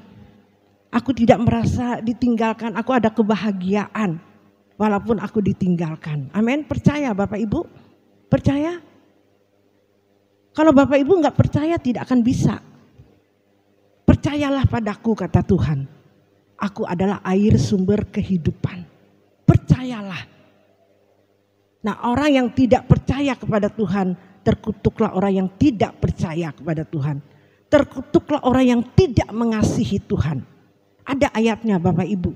[SPEAKER 3] Aku tidak merasa ditinggalkan, aku ada kebahagiaan walaupun aku ditinggalkan. Amin. Percaya Bapak Ibu? Percaya? Kalau Bapak Ibu nggak percaya tidak akan bisa. Percayalah padaku, kata Tuhan. Aku adalah air sumber kehidupan. Percayalah. Nah, orang yang tidak percaya kepada Tuhan, terkutuklah orang yang tidak percaya kepada Tuhan. Terkutuklah orang yang tidak mengasihi Tuhan. Ada ayatnya Bapak Ibu.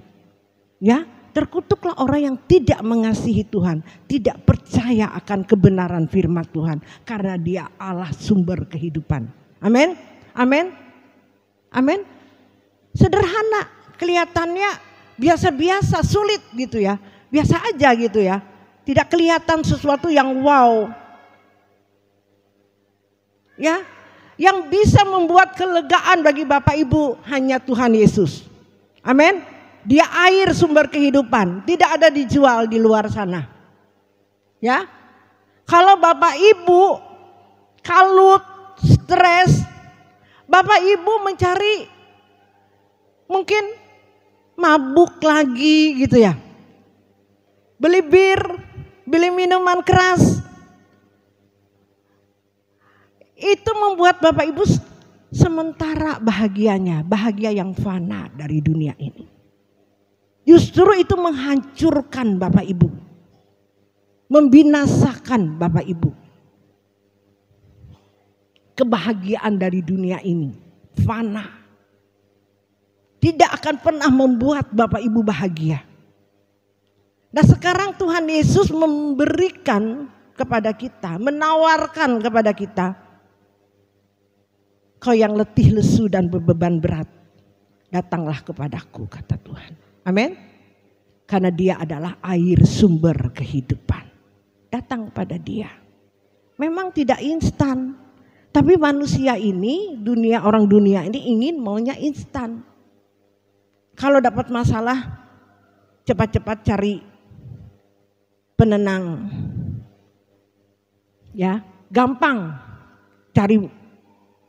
[SPEAKER 3] Ya, terkutuklah orang yang tidak mengasihi Tuhan, tidak percaya akan kebenaran firman Tuhan, karena Dia Allah sumber kehidupan. Amin. Amin. Amin. Sederhana, kelihatannya biasa-biasa, sulit gitu ya. Biasa aja gitu ya. Tidak kelihatan sesuatu yang wow. Ya, yang bisa membuat kelegaan bagi Bapak Ibu hanya Tuhan Yesus. Amin. Dia air sumber kehidupan, tidak ada dijual di luar sana. Ya. Kalau Bapak Ibu kalut, stres, Bapak Ibu mencari mungkin mabuk lagi gitu ya. Beli bir, beli minuman keras. Itu membuat Bapak Ibu sementara bahagianya, bahagia yang fana dari dunia ini. Justru itu menghancurkan Bapak Ibu. Membinasakan Bapak Ibu. Kebahagiaan dari dunia ini fana. Tidak akan pernah membuat Bapak Ibu bahagia. Nah, sekarang Tuhan Yesus memberikan kepada kita, menawarkan kepada kita, kau yang letih lesu dan berbeban berat, datanglah kepadaku, kata Tuhan. Amin. Karena Dia adalah air sumber kehidupan. Datang pada Dia. Memang tidak instan, tapi manusia ini, orang dunia ini ingin maunya instan. Kalau dapat masalah, cepat-cepat cari penenang. Ya, gampang cari.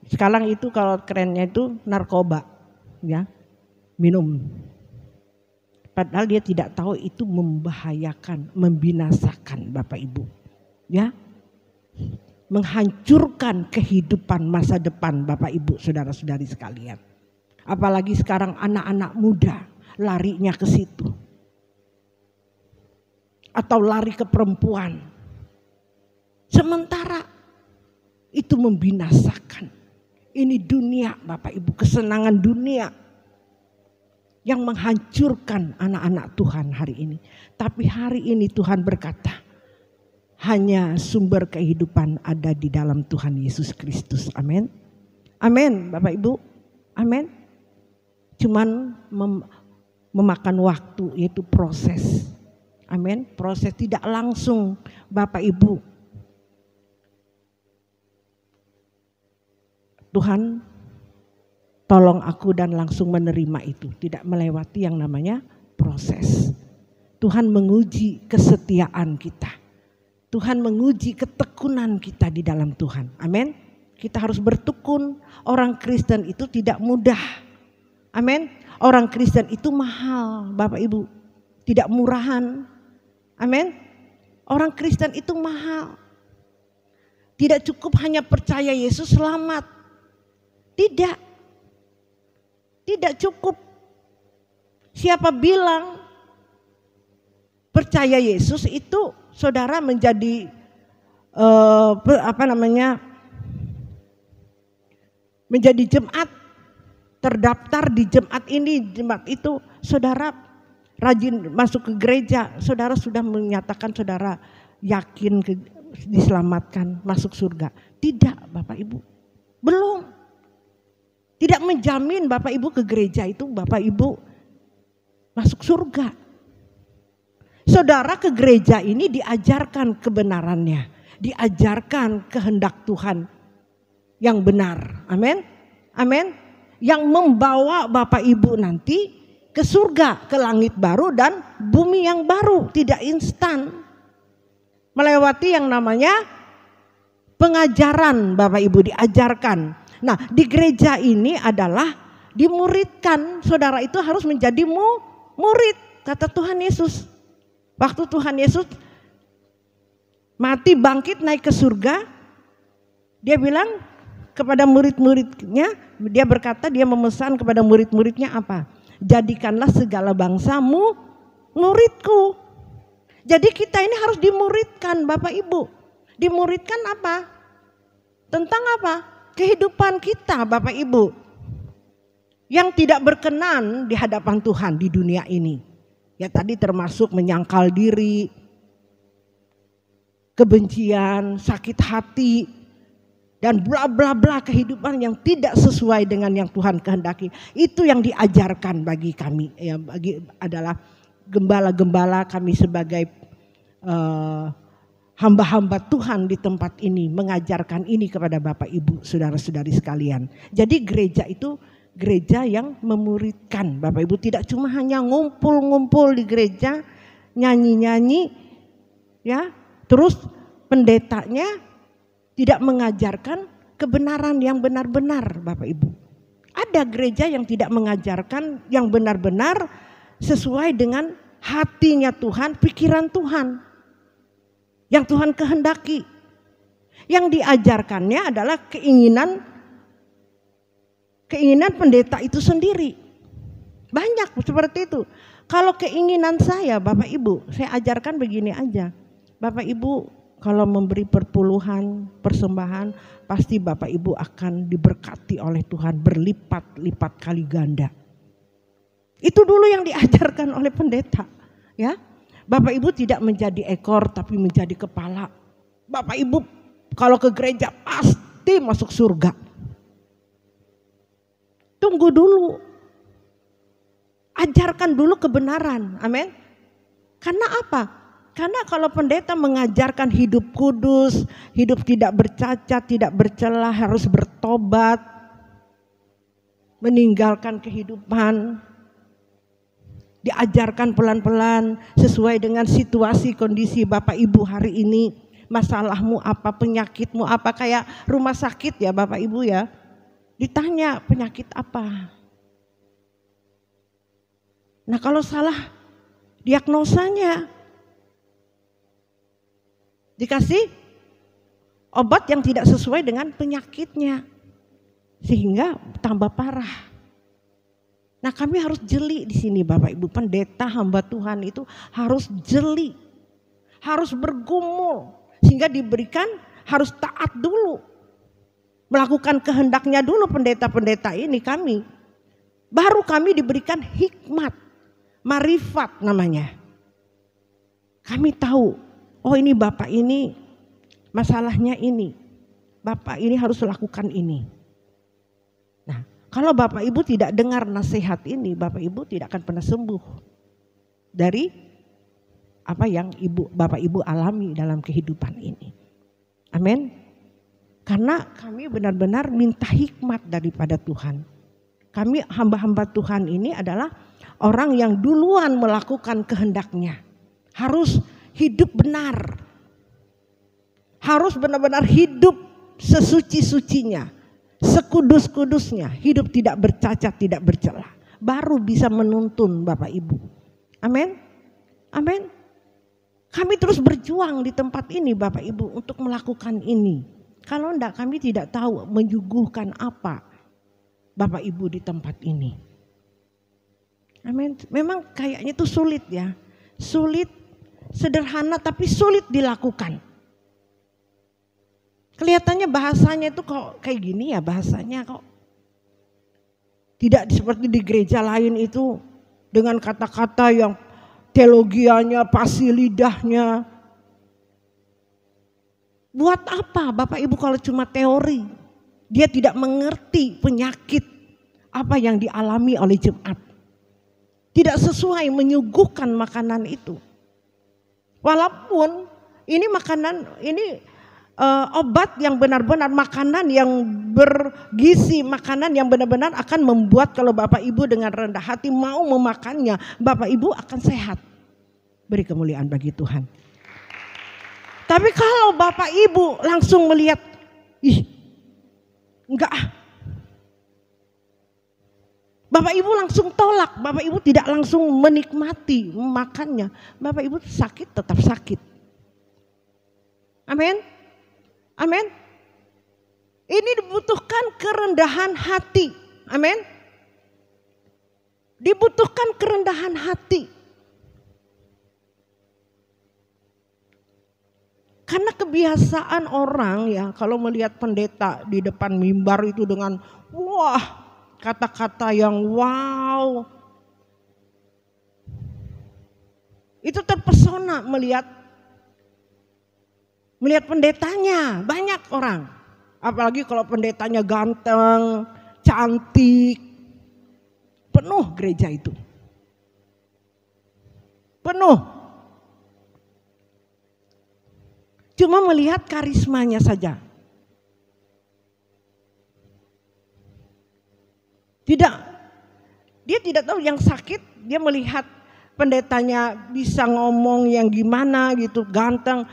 [SPEAKER 3] Sekarang itu kalau kerennya itu narkoba, ya, minum. Padahal dia tidak tahu itu membahayakan, membinasakan Bapak Ibu. Ya, menghancurkan kehidupan masa depan Bapak Ibu, saudara-saudari sekalian. Apalagi sekarang anak-anak muda larinya ke situ. Atau lari ke perempuan. Sementara itu membinasakan. Ini dunia Bapak Ibu, kesenangan dunia yang menghancurkan anak-anak Tuhan hari ini. Tapi hari ini Tuhan berkata, hanya sumber kehidupan ada di dalam Tuhan Yesus Kristus. Amin. Amin Bapak Ibu. Amin. Cuman memakan waktu, yaitu proses. Amin. Proses tidak langsung Bapak Ibu. Tuhan tolong aku dan langsung menerima itu. Tidak melewati yang namanya proses. Tuhan menguji kesetiaan kita. Tuhan menguji ketekunan kita di dalam Tuhan. Amin. Kita harus bertekun. Orang Kristen itu tidak mudah. Amin. Orang Kristen itu mahal Bapak Ibu. Tidak murahan. Amin. Orang Kristen itu mahal. Tidak cukup hanya percaya Yesus selamat. Tidak. Tidak cukup. Siapa bilang percaya Yesus itu saudara menjadi menjadi jemaat, terdaftar di jemaat ini, jemaat itu, saudara rajin masuk ke gereja, saudara sudah menyatakan saudara yakin diselamatkan, masuk surga. Tidak Bapak Ibu, belum. Tidak menjamin Bapak Ibu ke gereja itu Bapak Ibu masuk surga. Saudara ke gereja ini diajarkan kebenarannya, diajarkan kehendak Tuhan yang benar. Amin. Amin. Yang membawa Bapak Ibu nanti ke surga, ke langit baru dan bumi yang baru, tidak instan. Melewati yang namanya pengajaran Bapak Ibu, diajarkan. Nah, di gereja ini adalah dimuridkan. Saudara itu harus menjadi murid, kata Tuhan Yesus. Waktu Tuhan Yesus mati, bangkit, naik ke surga, dia bilang kepada murid-muridnya, dia berkata, dia memesan kepada murid-muridnya apa? Jadikanlah segala bangsamu muridku. Jadi kita ini harus dimuridkan Bapak Ibu. Dimuridkan apa? Tentang apa? Kehidupan kita Bapak Ibu. Yang tidak berkenan di hadapan Tuhan di dunia ini. Ya tadi termasuk menyangkal diri, kebencian, sakit hati, dan bla bla bla, kehidupan yang tidak sesuai dengan yang Tuhan kehendaki. Itu yang diajarkan bagi kami, ya, adalah gembala-gembala kami sebagai hamba-hamba Tuhan di tempat ini, mengajarkan ini kepada Bapak Ibu, saudara-saudari sekalian. Jadi gereja itu gereja yang memuridkan Bapak Ibu, tidak cuma hanya ngumpul-ngumpul di gereja, nyanyi-nyanyi, ya, terus pendetanya tidak mengajarkan kebenaran yang benar-benar Bapak Ibu. Ada gereja yang tidak mengajarkan yang benar-benar sesuai dengan hatinya Tuhan, pikiran Tuhan, yang Tuhan kehendaki. Yang diajarkannya adalah keinginan pendeta itu sendiri. Banyak seperti itu. Kalau keinginan saya Bapak Ibu, saya ajarkan begini aja. Bapak Ibu kalau memberi perpuluhan, persembahan, pasti Bapak Ibu akan diberkati oleh Tuhan berlipat-lipat kali ganda. Itu dulu yang diajarkan oleh pendeta, ya. Bapak Ibu tidak menjadi ekor tapi menjadi kepala. Bapak Ibu kalau ke gereja pasti masuk surga. Tunggu dulu. Ajarkan dulu kebenaran. Amin. Karena apa? Karena kalau pendeta mengajarkan hidup kudus, hidup tidak bercacat, tidak bercela, harus bertobat, meninggalkan kehidupan, diajarkan pelan-pelan sesuai dengan situasi kondisi Bapak Ibu hari ini. Masalahmu apa, penyakitmu apa, kayak rumah sakit ya Bapak Ibu ya. Ditanya penyakit apa. Nah kalau salah diagnosanya, dikasih obat yang tidak sesuai dengan penyakitnya. Sehingga tambah parah. Nah kami harus jeli di sini Bapak Ibu. Pendeta hamba Tuhan itu harus jeli. Harus bergumul. Sehingga diberikan harus taat dulu. Melakukan kehendaknya dulu pendeta-pendeta ini kami. Baru kami diberikan hikmat, marifat namanya. Kami tahu, oh ini Bapak ini masalahnya ini. Bapak ini harus lakukan ini. Nah, kalau Bapak Ibu tidak dengar nasihat ini, Bapak Ibu tidak akan pernah sembuh dari apa yang Bapak Ibu alami dalam kehidupan ini. Amin. Karena kami benar-benar minta hikmat daripada Tuhan. Kami hamba-hamba Tuhan ini adalah orang yang duluan melakukan kehendaknya. Harus hidup benar. Harus benar-benar hidup sesuci-sucinya. Sekudus-kudusnya. Hidup tidak bercacat, tidak bercela. Baru bisa menuntun Bapak Ibu. Amin. Amin. Kami terus berjuang di tempat ini Bapak Ibu untuk melakukan ini. Kalau enggak kami tidak tahu menyuguhkan apa Bapak Ibu di tempat ini. Amin. Memang kayaknya itu sulit ya. Sulit, sederhana tapi sulit dilakukan. Kelihatannya bahasanya itu kok kayak gini ya bahasanya kok. Tidak seperti di gereja lain itu dengan kata-kata yang teologianya, pasi lidahnya. Buat apa Bapak Ibu kalau cuma teori? Dia tidak mengerti penyakit apa yang dialami oleh jemaat. Tidak sesuai menyuguhkan makanan itu. Walaupun ini makanan, ini obat yang benar-benar makanan yang bergizi, makanan yang benar-benar akan membuat kalau Bapak Ibu dengan rendah hati mau memakannya, Bapak Ibu akan sehat. Beri kemuliaan bagi Tuhan. Tapi kalau Bapak Ibu langsung melihat, enggak. Bapak Ibu langsung tolak, Bapak Ibu tidak langsung menikmati makannya. Bapak Ibu sakit tetap sakit. Amin. Amin. Ini dibutuhkan kerendahan hati. Amin. Dibutuhkan kerendahan hati. Karena kebiasaan orang ya kalau melihat pendeta di depan mimbar itu dengan wah kata-kata yang wow. Itu terpesona melihat pendetanya, banyak orang. Apalagi kalau pendetanya ganteng, cantik. Penuh gereja itu. Penuh. Cuma melihat karismanya saja. Dia tidak tahu yang sakit, dia melihat pendetanya bisa ngomong yang gimana gitu, ganteng,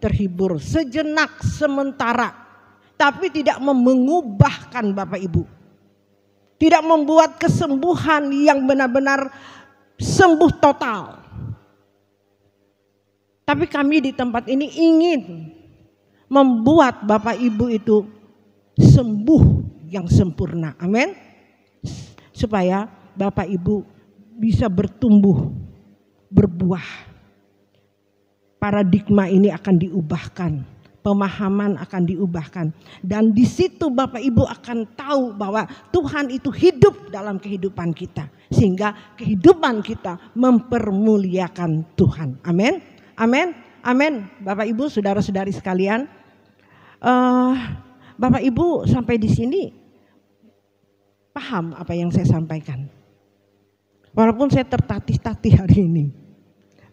[SPEAKER 3] terhibur sejenak sementara. Tapi tidak mengubahkan Bapak Ibu. Tidak membuat kesembuhan yang benar-benar sembuh total. Tapi kami di tempat ini ingin membuat Bapak Ibu itu sembuh yang sempurna. Amin. Supaya Bapak Ibu bisa bertumbuh, berbuah. Paradigma ini akan diubahkan. Pemahaman akan diubahkan. Dan di situ Bapak Ibu akan tahu bahwa Tuhan itu hidup dalam kehidupan kita. Sehingga kehidupan kita mempermuliakan Tuhan. Amin. Amin, amin. Bapak Ibu, saudara-saudari sekalian, Bapak Ibu sampai di sini paham apa yang saya sampaikan. Walaupun saya tertatih-tatih hari ini,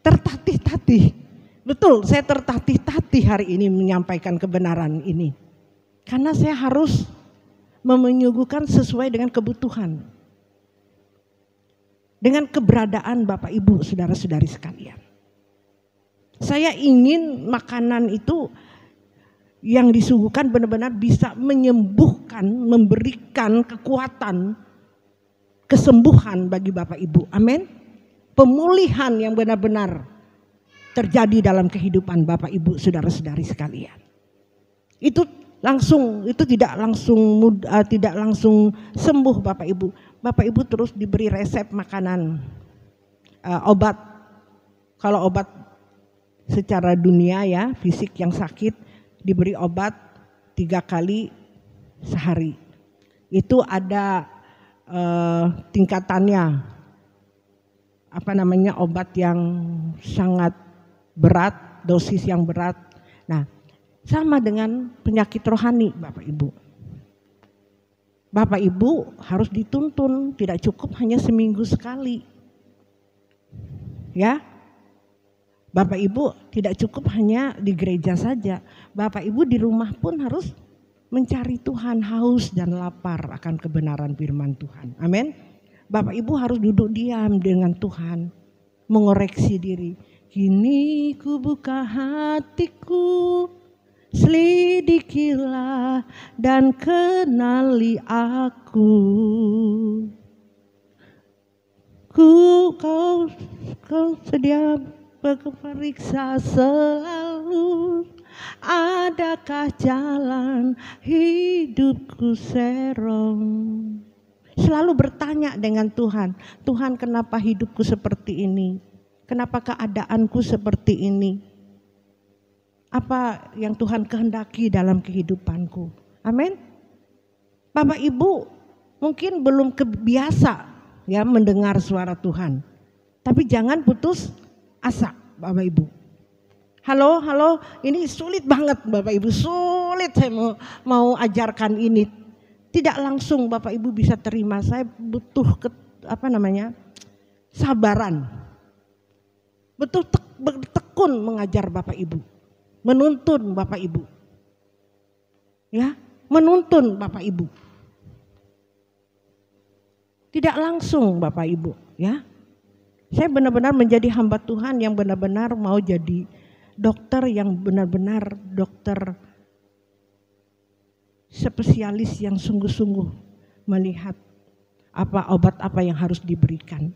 [SPEAKER 3] tertatih-tatih, betul, saya tertatih-tatih hari ini menyampaikan kebenaran ini, karena saya harus menyuguhkan sesuai dengan kebutuhan, dengan keberadaan Bapak Ibu, saudara-saudari sekalian. Saya ingin makanan itu yang disuguhkan benar-benar bisa menyembuhkan, memberikan kekuatan, kesembuhan bagi Bapak Ibu. Amin. Pemulihan yang benar-benar terjadi dalam kehidupan Bapak Ibu, saudara-saudari sekalian. Itu tidak langsung sembuh Bapak Ibu. Bapak Ibu terus diberi resep makanan, obat. Kalau obat secara dunia ya, fisik yang sakit diberi obat 3 kali sehari. Itu ada tingkatannya. Obat yang sangat berat, dosis yang berat. Nah, sama dengan penyakit rohani Bapak Ibu. Bapak Ibu harus dituntun, tidak cukup hanya seminggu sekali. Ya. Bapak Ibu tidak cukup hanya di gereja saja. Bapak Ibu di rumah pun harus mencari Tuhan, haus dan lapar akan kebenaran firman Tuhan. Amin. Bapak Ibu harus duduk diam dengan Tuhan, mengoreksi diri. Kini ku buka hatiku, selidikilah dan kenali aku. Kau sedia periksa selalu, adakah jalan hidupku serong. Selalu bertanya dengan Tuhan, Tuhan kenapa hidupku seperti ini? Kenapa keadaanku seperti ini? Apa yang Tuhan kehendaki dalam kehidupanku? Amin. Bapak Ibu mungkin belum kebiasa ya mendengar suara Tuhan. Tapi jangan putus asa Bapak Ibu. Halo, ini sulit banget Bapak Ibu, sulit saya mau ajarkan ini. Tidak langsung Bapak Ibu bisa terima, saya butuh sabaran. Betul bertekun mengajar Bapak Ibu, menuntun Bapak Ibu. Ya, menuntun Bapak Ibu. Tidak langsung Bapak Ibu, ya. Saya benar-benar menjadi hamba Tuhan yang benar-benar mau jadi dokter yang benar-benar dokter spesialis yang sungguh-sungguh melihat obat apa yang harus diberikan.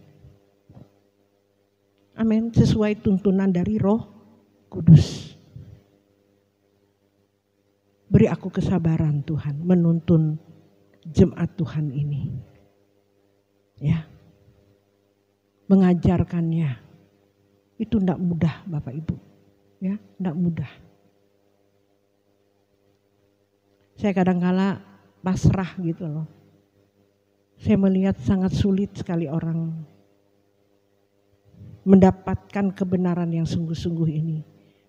[SPEAKER 3] Amin, sesuai tuntunan dari Roh Kudus. Beri aku kesabaran Tuhan menuntun jemaat Tuhan ini. Ya. Mengajarkannya itu tidak mudah Bapak Ibu. Ya, tidak mudah. Saya kadang-kala pasrah gitu loh. Saya melihat sangat sulit sekali orang mendapatkan kebenaran yang sungguh-sungguh ini.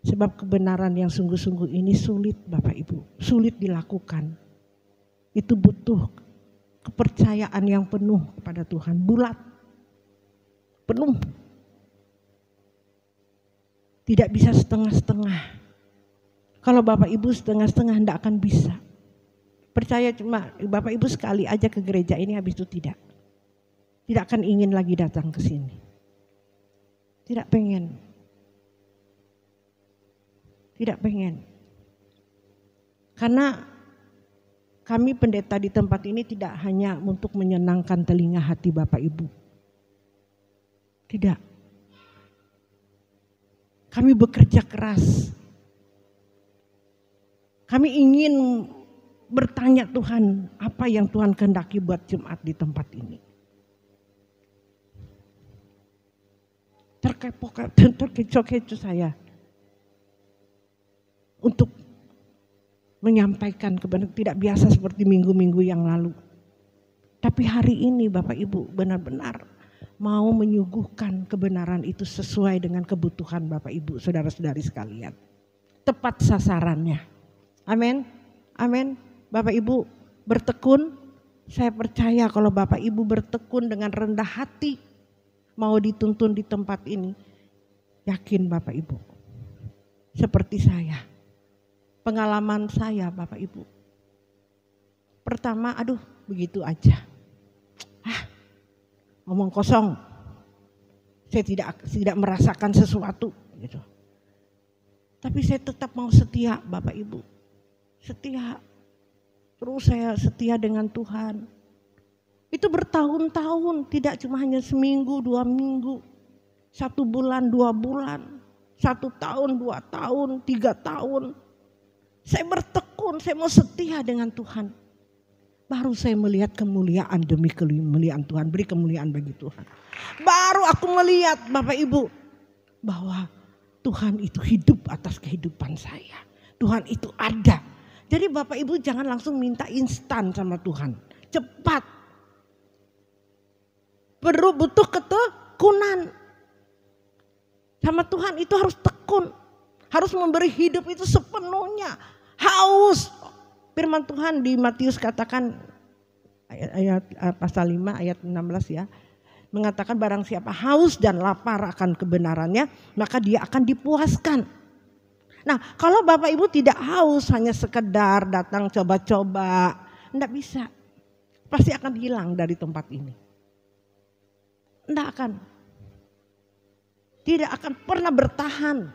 [SPEAKER 3] Sebab kebenaran yang sungguh-sungguh ini sulit Bapak Ibu, sulit dilakukan. Itu butuh kepercayaan yang penuh kepada Tuhan, bulat, penuh. Tidak bisa setengah-setengah. Kalau Bapak Ibu setengah-setengah tidak akan bisa. Percaya cuma Bapak Ibu sekali aja ke gereja ini, habis itu tidak. Tidak akan ingin lagi datang ke sini. Tidak pengen. Tidak pengen. Karena kami pendeta di tempat ini tidak hanya untuk menyenangkan telinga hati Bapak Ibu. Tidak. Kami bekerja keras. Kami ingin bertanya Tuhan, apa yang Tuhan kehendaki buat jemaat di tempat ini. Terkecoh-kecoh saya untuk menyampaikan kebenaran, tidak biasa seperti minggu-minggu yang lalu. Tapi hari ini Bapak Ibu benar-benar mau menyuguhkan kebenaran itu sesuai dengan kebutuhan Bapak Ibu, saudara-saudari sekalian. Tepat sasarannya. Amin. Amin. Bapak Ibu bertekun, saya percaya kalau Bapak Ibu bertekun dengan rendah hati, mau dituntun di tempat ini, yakin Bapak Ibu. Seperti saya, pengalaman saya Bapak Ibu. Pertama, begitu aja. Ngomong kosong. Saya tidak merasakan sesuatu gitu. Tapi saya tetap mau setia Bapak Ibu. Setia. Terus saya setia dengan Tuhan. Itu bertahun-tahun, tidak cuma hanya seminggu, 2 minggu, 1 bulan, 2 bulan, 1 tahun, 2 tahun, 3 tahun. Saya bertekun, saya mau setia dengan Tuhan. Baru saya melihat kemuliaan demi kemuliaan Tuhan, beri kemuliaan bagi Tuhan. Baru aku melihat Bapak Ibu bahwa Tuhan itu hidup atas kehidupan saya. Tuhan itu ada. Jadi Bapak Ibu jangan langsung minta instan sama Tuhan. Cepat. Butuh ketekunan. Sama Tuhan itu harus tekun. Harus memberi hidup itu sepenuhnya. Haus. Firman Tuhan di Matius katakan ayat pasal 5 ayat 16 ya. Mengatakan barang siapa haus dan lapar akan kebenarannya, maka dia akan dipuaskan. Nah, kalau Bapak Ibu tidak haus, hanya sekedar datang coba-coba, enggak bisa. Pasti akan hilang dari tempat ini. Enggak akan. Tidak akan pernah bertahan.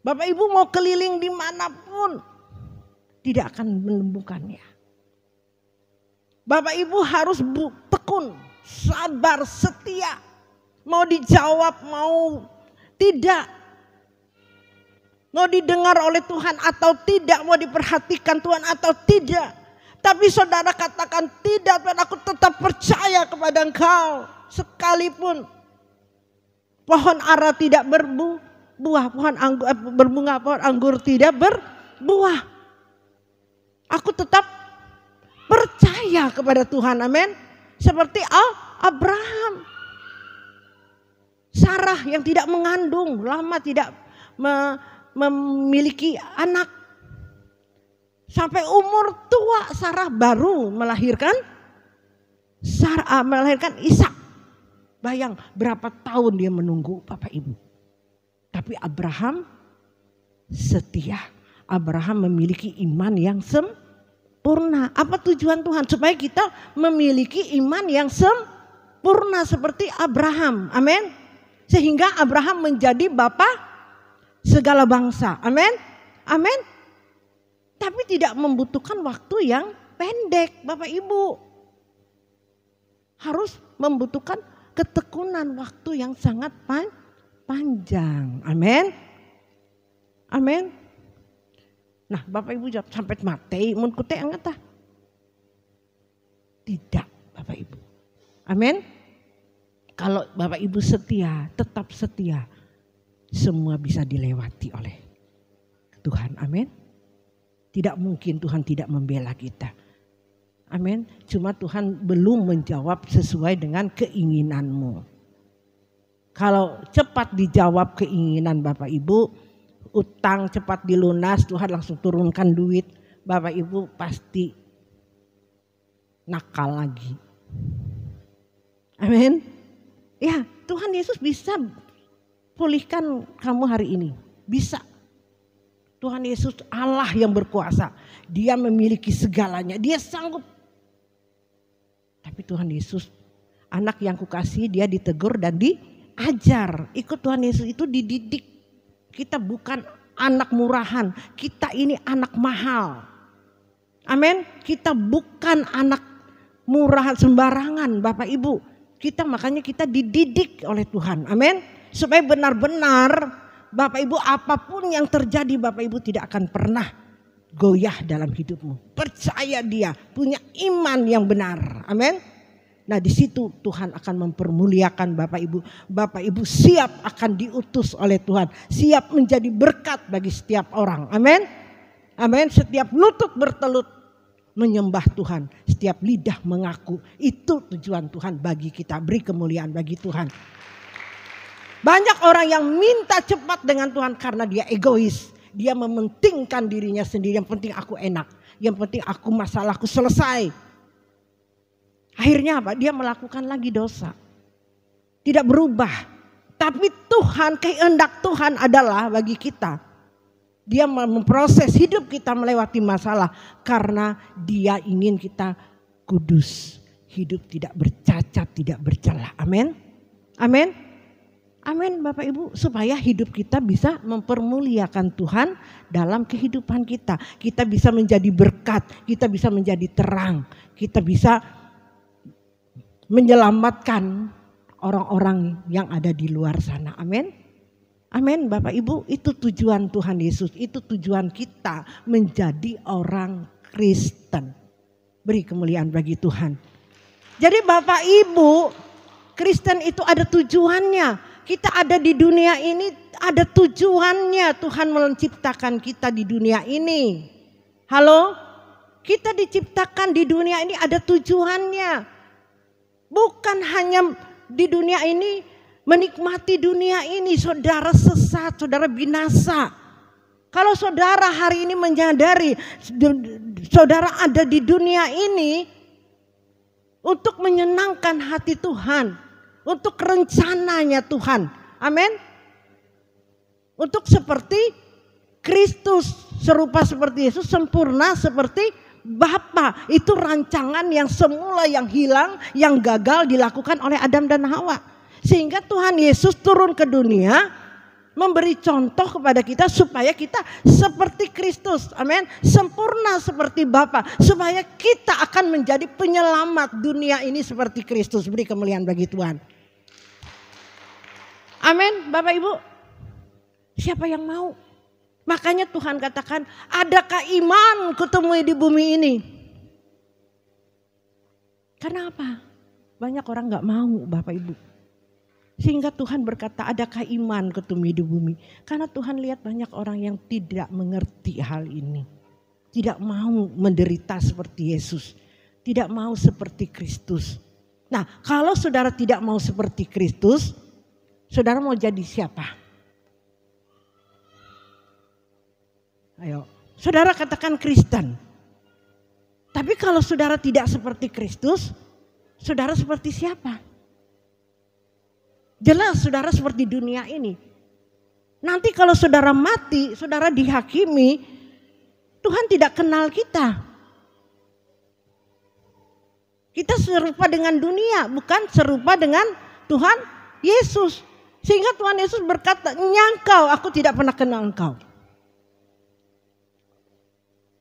[SPEAKER 3] Bapak Ibu mau keliling dimanapun, tidak akan menemukannya. Bapak Ibu harus tekun, sabar, setia. Mau dijawab, mau tidak. Mau didengar oleh Tuhan atau tidak, mau diperhatikan Tuhan atau tidak. Tapi saudara katakan tidak, Tuhan, aku tetap percaya kepada Engkau. Sekalipun pohon ara tidak berbuah, pohon anggur berbunga, pohon anggur tidak berbuah. Aku tetap percaya kepada Tuhan, amin. Seperti Abraham. Sarah yang tidak mengandung, lama tidak memiliki anak. Sampai umur tua Sarah baru melahirkan Ishak. Bayang berapa tahun dia menunggu Bapak Ibu. Tapi Abraham setia. Abraham memiliki iman yang sempurna. Apa tujuan Tuhan? Supaya kita memiliki iman yang sempurna seperti Abraham. Amin. Sehingga Abraham menjadi bapa segala bangsa. Amin. Amin. Tapi tidak membutuhkan waktu yang pendek, Bapak Ibu. Harus membutuhkan ketekunan waktu yang sangat panjang. Amin. Amin. Nah, Bapak Ibu jawab sampai mati mun kute angata. Tidak, Bapak Ibu. Amin. Kalau Bapak Ibu setia, tetap setia, semua bisa dilewati oleh Tuhan. Amin. Tidak mungkin Tuhan tidak membela kita. Amin. Cuma Tuhan belum menjawab sesuai dengan keinginanmu. Kalau cepat dijawab keinginan Bapak Ibu, utang cepat dilunas, Tuhan langsung turunkan duit, Bapak Ibu pasti nakal lagi. Amin. Ya, Tuhan Yesus bisa pulihkan kamu hari ini. Bisa. Tuhan Yesus Allah yang berkuasa. Dia memiliki segalanya. Dia sanggup. Tapi Tuhan Yesus, anak yang kukasihi, dia ditegur dan diajar. Ikut Tuhan Yesus itu dididik. Kita bukan anak murahan. Kita ini anak mahal. Amin. Kita bukan anak murahan sembarangan Bapak Ibu. Makanya kita dididik oleh Tuhan. Amin. Supaya benar-benar Bapak Ibu apapun yang terjadi Bapak Ibu tidak akan pernah goyah dalam hidupmu. Percaya dia punya iman yang benar. Amin. Nah di situ Tuhan akan mempermuliakan Bapak Ibu. Bapak Ibu siap akan diutus oleh Tuhan. Siap menjadi berkat bagi setiap orang. Amin. Amin. Setiap lutut bertelut menyembah Tuhan. Setiap lidah mengaku. Itu tujuan Tuhan bagi kita. Beri kemuliaan bagi Tuhan. Banyak orang yang minta cepat dengan Tuhan karena dia egois. Dia mementingkan dirinya sendiri. Yang penting aku enak. Yang penting aku masalahku selesai. Akhirnya apa? Dia melakukan lagi dosa. Tidak berubah. Tapi Tuhan, kehendak Tuhan adalah bagi kita. Dia memproses hidup kita melewati masalah. Karena dia ingin kita kudus. Hidup tidak bercacat, tidak bercela. Amin. Amin. Amin Bapak Ibu, supaya hidup kita bisa mempermuliakan Tuhan dalam kehidupan kita. Kita bisa menjadi berkat, kita bisa menjadi terang, kita bisa menyelamatkan orang-orang yang ada di luar sana. Amin. Amin Bapak Ibu, itu tujuan Tuhan Yesus, itu tujuan kita menjadi orang Kristen. Beri kemuliaan bagi Tuhan. Jadi Bapak Ibu, Kristen itu ada tujuannya. kita ada di dunia ini ada tujuannya. Tuhan menciptakan kita di dunia ini. Halo? Kita diciptakan di dunia ini ada tujuannya. Bukan hanya di dunia ini menikmati dunia ini. Saudara sesat, saudara binasa. Kalau saudara hari ini menyadari saudara ada di dunia ini untuk menyenangkan hati Tuhan, untuk rencananya Tuhan. Amin. Untuk seperti Kristus, serupa seperti Yesus, sempurna seperti Bapa. Itu rancangan yang semula yang hilang, yang gagal dilakukan oleh Adam dan Hawa. Sehingga Tuhan Yesus turun ke dunia memberi contoh kepada kita supaya kita seperti Kristus. Amin. Sempurna seperti Bapa, supaya kita akan menjadi penyelamat dunia ini seperti Kristus. Beri kemuliaan bagi Tuhan. Amin. Bapak Ibu, siapa yang mau? Makanya Tuhan katakan, adakah iman kutemui di bumi ini? Karena apa? Banyak orang gak mau, Bapak Ibu. Sehingga Tuhan berkata, adakah iman kutemui di bumi? Karena Tuhan lihat banyak orang yang tidak mengerti hal ini. Tidak mau menderita seperti Yesus. Tidak mau seperti Kristus. Nah, kalau saudara tidak mau seperti Kristus, saudara mau jadi siapa? Ayo, saudara katakan Kristen. Tapi kalau saudara tidak seperti Kristus, saudara seperti siapa? Jelas saudara seperti dunia ini. Nanti kalau saudara mati, saudara dihakimi, Tuhan tidak kenal kita. Kita serupa dengan dunia, bukan serupa dengan Tuhan Yesus. Sehingga Tuhan Yesus berkata, nyangkau, aku tidak pernah kenal engkau.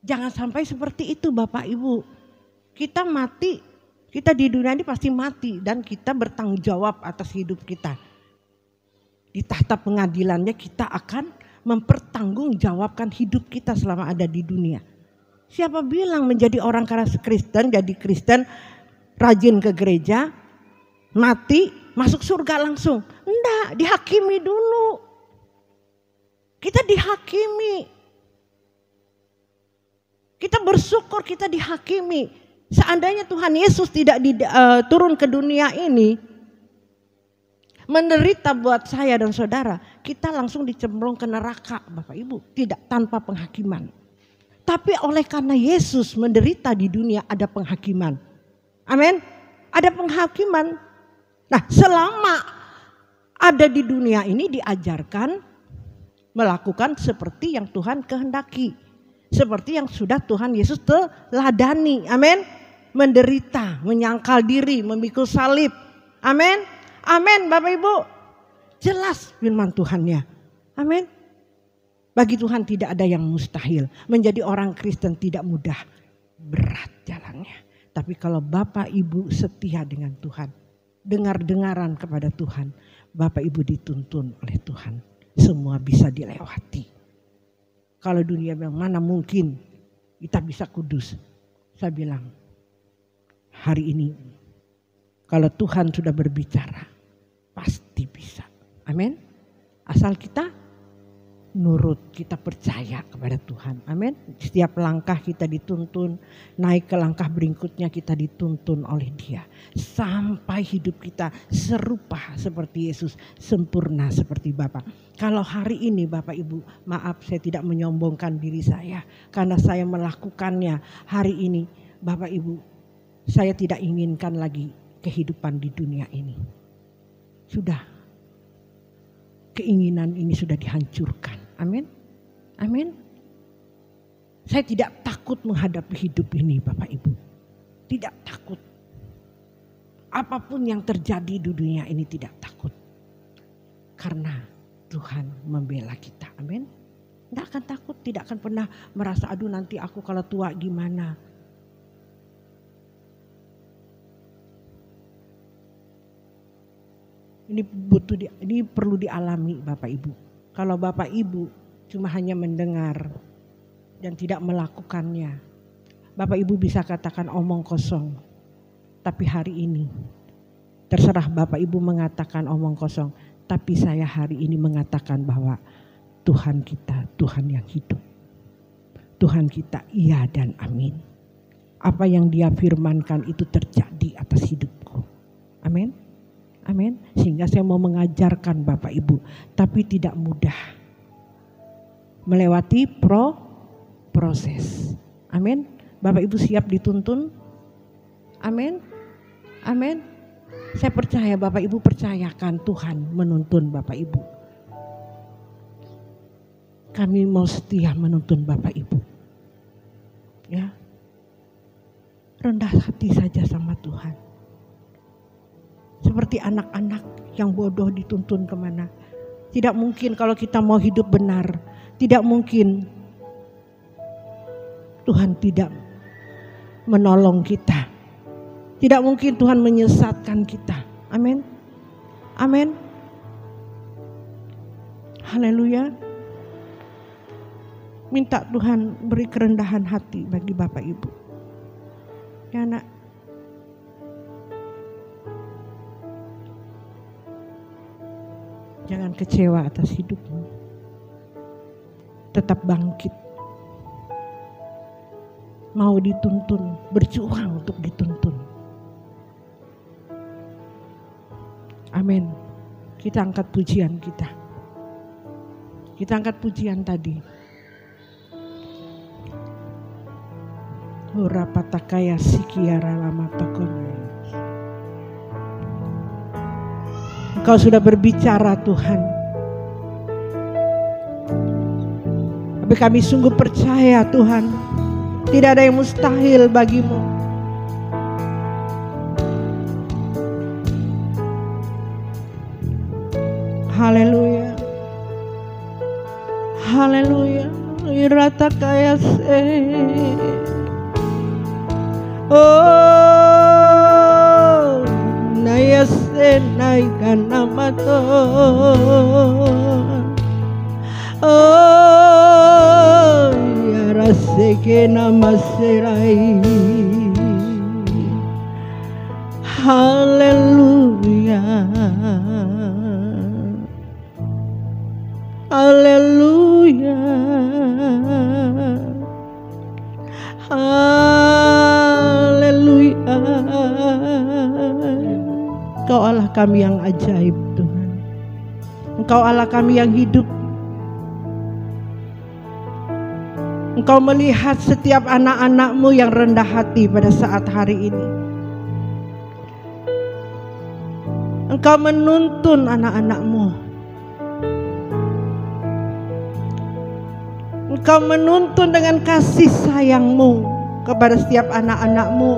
[SPEAKER 3] Jangan sampai seperti itu Bapak Ibu. Kita mati, kita di dunia ini pasti mati dan kita bertanggung jawab atas hidup kita. Di tahta pengadilannya kita akan mempertanggungjawabkan hidup kita selama ada di dunia. Siapa bilang menjadi orang Kristen, jadi Kristen, rajin ke gereja, mati, masuk surga langsung? Enggak, dihakimi dulu. Kita dihakimi. Kita bersyukur kita dihakimi. Seandainya Tuhan Yesus tidak turun ke dunia ini, menderita buat saya dan saudara, kita langsung dicemplung ke neraka Bapak Ibu. Tidak, tanpa penghakiman. Tapi oleh karena Yesus menderita di dunia, ada penghakiman. Amin. Ada penghakiman. Nah, selama ada di dunia ini diajarkan melakukan seperti yang Tuhan kehendaki. Seperti yang sudah Tuhan Yesus teladani. Amin. Menderita, menyangkal diri, memikul salib. Amin. Amin Bapak Ibu. Jelas firman Tuhannya. Amin. Bagi Tuhan tidak ada yang mustahil. Menjadi orang Kristen tidak mudah. Berat jalannya. Tapi kalau Bapak Ibu setia dengan Tuhan. Dengar-dengaran kepada Tuhan. Bapak Ibu dituntun oleh Tuhan. Semua bisa dilewati. Kalau dunia bilang mana mungkin kita bisa kudus. Saya bilang hari ini kalau Tuhan sudah berbicara pasti bisa. Amin. Asal kita nurut, kita percaya kepada Tuhan. Amin. Setiap langkah kita dituntun, naik ke langkah berikutnya kita dituntun oleh Dia. Sampai hidup kita serupa seperti Yesus, sempurna seperti Bapa. Kalau hari ini Bapak Ibu, maaf saya tidak menyombongkan diri saya. Karena saya melakukannya hari ini. Bapak Ibu, saya tidak inginkan lagi kehidupan di dunia ini. Sudah. Keinginan ini sudah dihancurkan. Amin. Amin. Saya tidak takut menghadapi hidup ini Bapak Ibu. Tidak takut. Apapun yang terjadi di dunia ini tidak takut. Karena Tuhan membela kita. Amin. Tidak akan takut. Tidak akan pernah merasa aduh nanti aku kalau tua gimana. Ini perlu dialami Bapak Ibu. Kalau Bapak Ibu cuma hanya mendengar dan tidak melakukannya, Bapak Ibu bisa katakan omong kosong. Tapi hari ini terserah Bapak Ibu mengatakan omong kosong. Tapi saya hari ini mengatakan bahwa Tuhan kita Tuhan yang hidup. Tuhan kita iya dan amin. Apa yang Dia firmankan itu terjadi atas hidupku. Amin. Amin. Sehingga saya mau mengajarkan Bapak Ibu, tapi tidak mudah. Melewati proses. Amin. Bapak Ibu siap dituntun? Amin. Amin. Saya percaya Bapak Ibu percayakan Tuhan menuntun Bapak Ibu. Kami mau setia menuntun Bapak Ibu. Ya. Rendah hati saja sama Tuhan. Seperti anak-anak yang bodoh dituntun kemana. Tidak mungkin kalau kita mau hidup benar. Tidak mungkin Tuhan tidak menolong kita. Tidak mungkin Tuhan menyesatkan kita. Amin. Amin. Haleluya. Minta Tuhan beri kerendahan hati bagi Bapak Ibu. Ya nak. Jangan kecewa atas hidupmu. Tetap bangkit. Mau dituntun, berjuang untuk dituntun. Amin. Kita angkat pujian kita. Kita angkat pujian tadi. Ora patakaya sikiara lama tokonya. Engkau sudah berbicara Tuhan. Tapi kami sungguh percaya Tuhan. Tidak ada yang mustahil bagimu. Haleluya. Haleluya. Irata kaya se. Oh, naya se naika namato. Oh, yara seke namaserai. Haleluya. Haleluya. Haleluya. Engkau Allah kami yang ajaib Tuhan. Engkau Allah kami yang hidup. Engkau melihat setiap anak-anak-Mu yang rendah hati pada saat hari ini. Engkau menuntun anak-anak-Mu. Engkau menuntun dengan kasih sayang-Mu kepada setiap anak-anak-Mu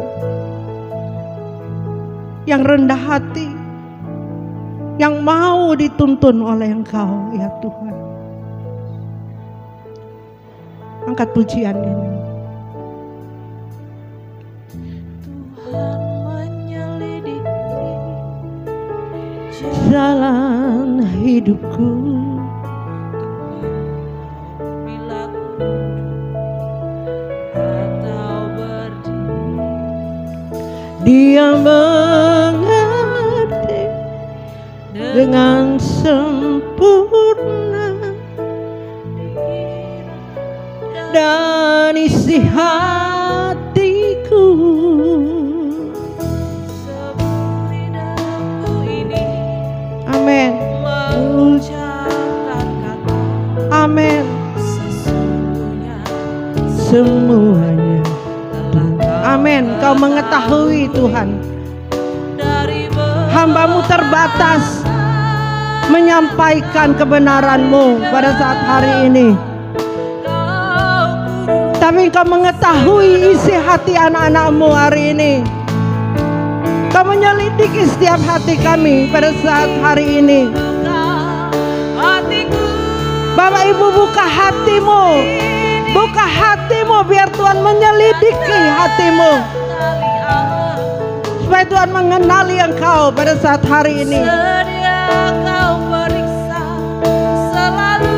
[SPEAKER 3] yang rendah hati, yang mau dituntun oleh Engkau, ya Tuhan. Angkat pujian ini.
[SPEAKER 2] Tuhan menyelidiki
[SPEAKER 3] jalan hidupku.
[SPEAKER 2] Bila ku duduk atau berdiri,
[SPEAKER 3] Dia mengerti dengan sempurna dan isi hatiku.
[SPEAKER 2] sebelum lidahku ini
[SPEAKER 3] Amin.
[SPEAKER 2] mengucapkan kata,
[SPEAKER 3] Amin.
[SPEAKER 2] sesungguhnya
[SPEAKER 3] Semuanya.
[SPEAKER 2] telah Kau
[SPEAKER 3] Amin. Kau mengetahui Tuhan.
[SPEAKER 2] dari
[SPEAKER 3] Hamba-Mu terbatas menyampaikan kebenaran-Mu pada saat hari ini. Tapi Engkau mengetahui isi hati anak-anak-Mu hari ini. Kau menyelidiki setiap hati kami pada saat hari ini. Bapak Ibu, buka hatimu. Buka hatimu biar Tuhan menyelidiki hatimu. Supaya Tuhan mengenali Engkau pada saat hari ini.
[SPEAKER 2] Sedia Kau periksa selalu.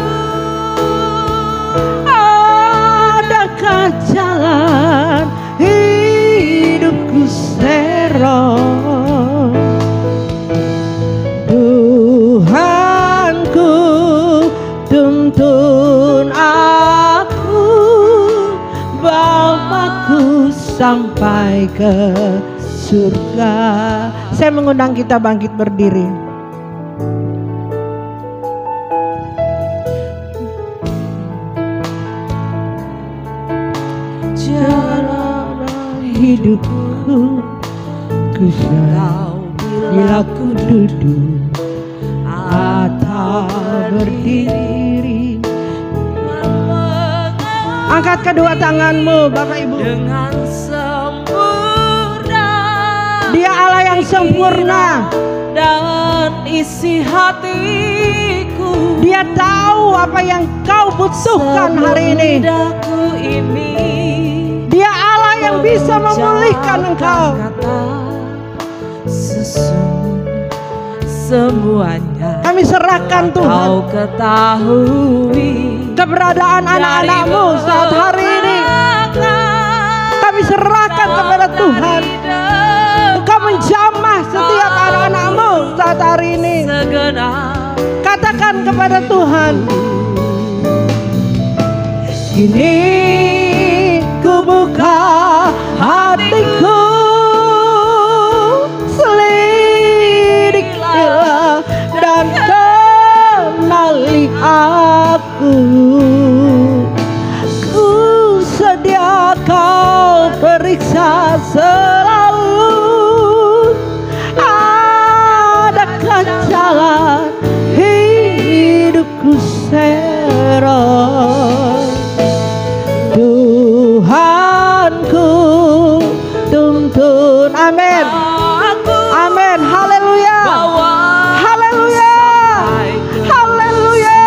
[SPEAKER 3] Adakah jalan hidupku serong Tuhan? sampai ke surga. Saya mengundang kita bangkit berdiri. Jalan hidupku ku tahu bila ku duduk atau berdiri. Angkat kedua tanganmu Bapak Ibu.
[SPEAKER 2] Dengan sempurna
[SPEAKER 3] Dia Allah yang sempurna
[SPEAKER 2] dan isi hatiku.
[SPEAKER 3] Dia tahu apa yang kau butuhkan hari ini. Dia Allah yang bisa memulihkan engkau.
[SPEAKER 2] Semuanya
[SPEAKER 3] Kami serahkan Tuhan
[SPEAKER 2] kau ketahui
[SPEAKER 3] keberadaan anak-anakmu saat hari ini. Kami serahkan kepada Tuhan. Engkau menjamah setiap anak-anakmu saat hari ini. Katakan kepada Tuhan, kini ku buka hatiku, selidikilah dan kenali aku. Ku sedia kau periksa selalu, adakah jalan hidupku serong. Tuhanku tuntun. Amin. Amin. Haleluya. Haleluya. Haleluya.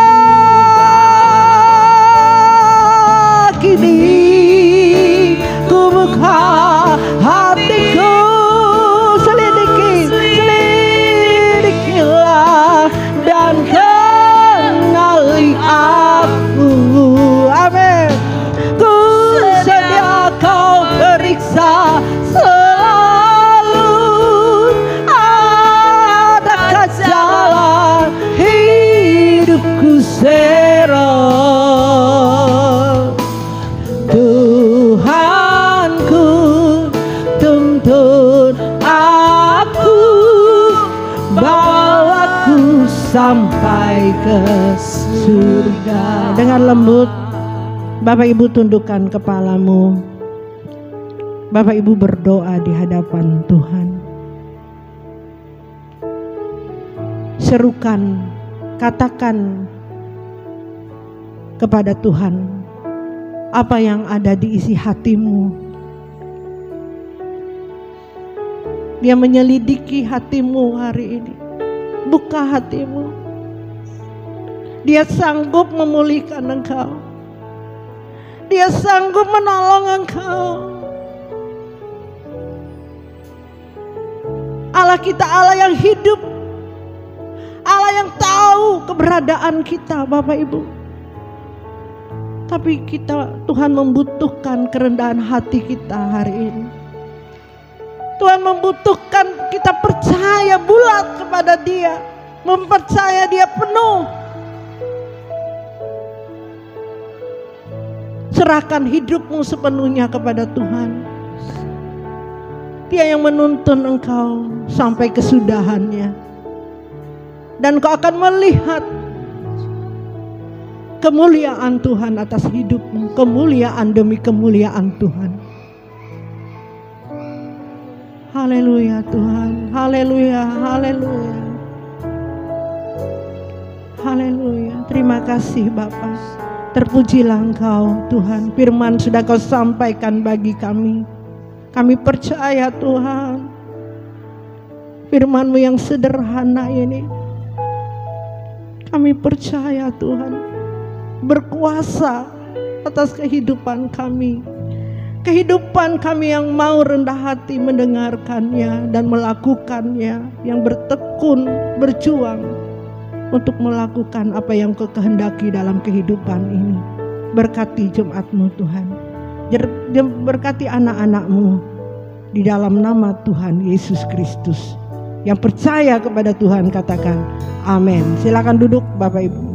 [SPEAKER 3] Kini ku buka hatiku, selidikilah dan kenali aku. Amin. Ku sedia kau periksa selalu, adakah jalan hidupku serong. Tuhanku tuntun aku, bawaku sampai ke surga. Dengan lembut Bapak Ibu tundukkan kepalamu. Bapak Ibu berdoa di hadapan Tuhan. Serukan, katakan kepada Tuhan apa yang ada di isi hatimu. Dia menyelidiki hatimu hari ini. Buka hatimu. Dia sanggup memulihkan engkau. Dia sanggup menolong engkau. Allah kita Allah yang hidup, Allah yang tahu keberadaan kita Bapak Ibu. Tapi Tuhan membutuhkan kerendahan hati kita hari ini. Tuhan membutuhkan kita percaya bulat kepada Dia, mempercaya Dia penuh. Serahkan hidupmu sepenuhnya kepada Tuhan. Dia yang menuntun engkau sampai kesudahannya. Dan kau akan melihat kemuliaan Tuhan atas hidupmu. Kemuliaan demi kemuliaan Tuhan. Haleluya Tuhan. Haleluya. Haleluya. Haleluya. Terima kasih Bapa. Terpujilah Engkau Tuhan. Firman sudah Kau sampaikan bagi kami. Kami percaya Tuhan, firman-Mu yang sederhana ini, kami percaya Tuhan berkuasa atas kehidupan kami. Kehidupan kami yang mau rendah hati mendengarkannya dan melakukannya, yang bertekun, berjuang untuk melakukan apa yang Kau kehendaki dalam kehidupan ini. Berkati Jumat-Mu Tuhan, berkati anak-anak-Mu di dalam nama Tuhan Yesus Kristus. Yang percaya kepada Tuhan katakan amin. Silakan duduk Bapak Ibu.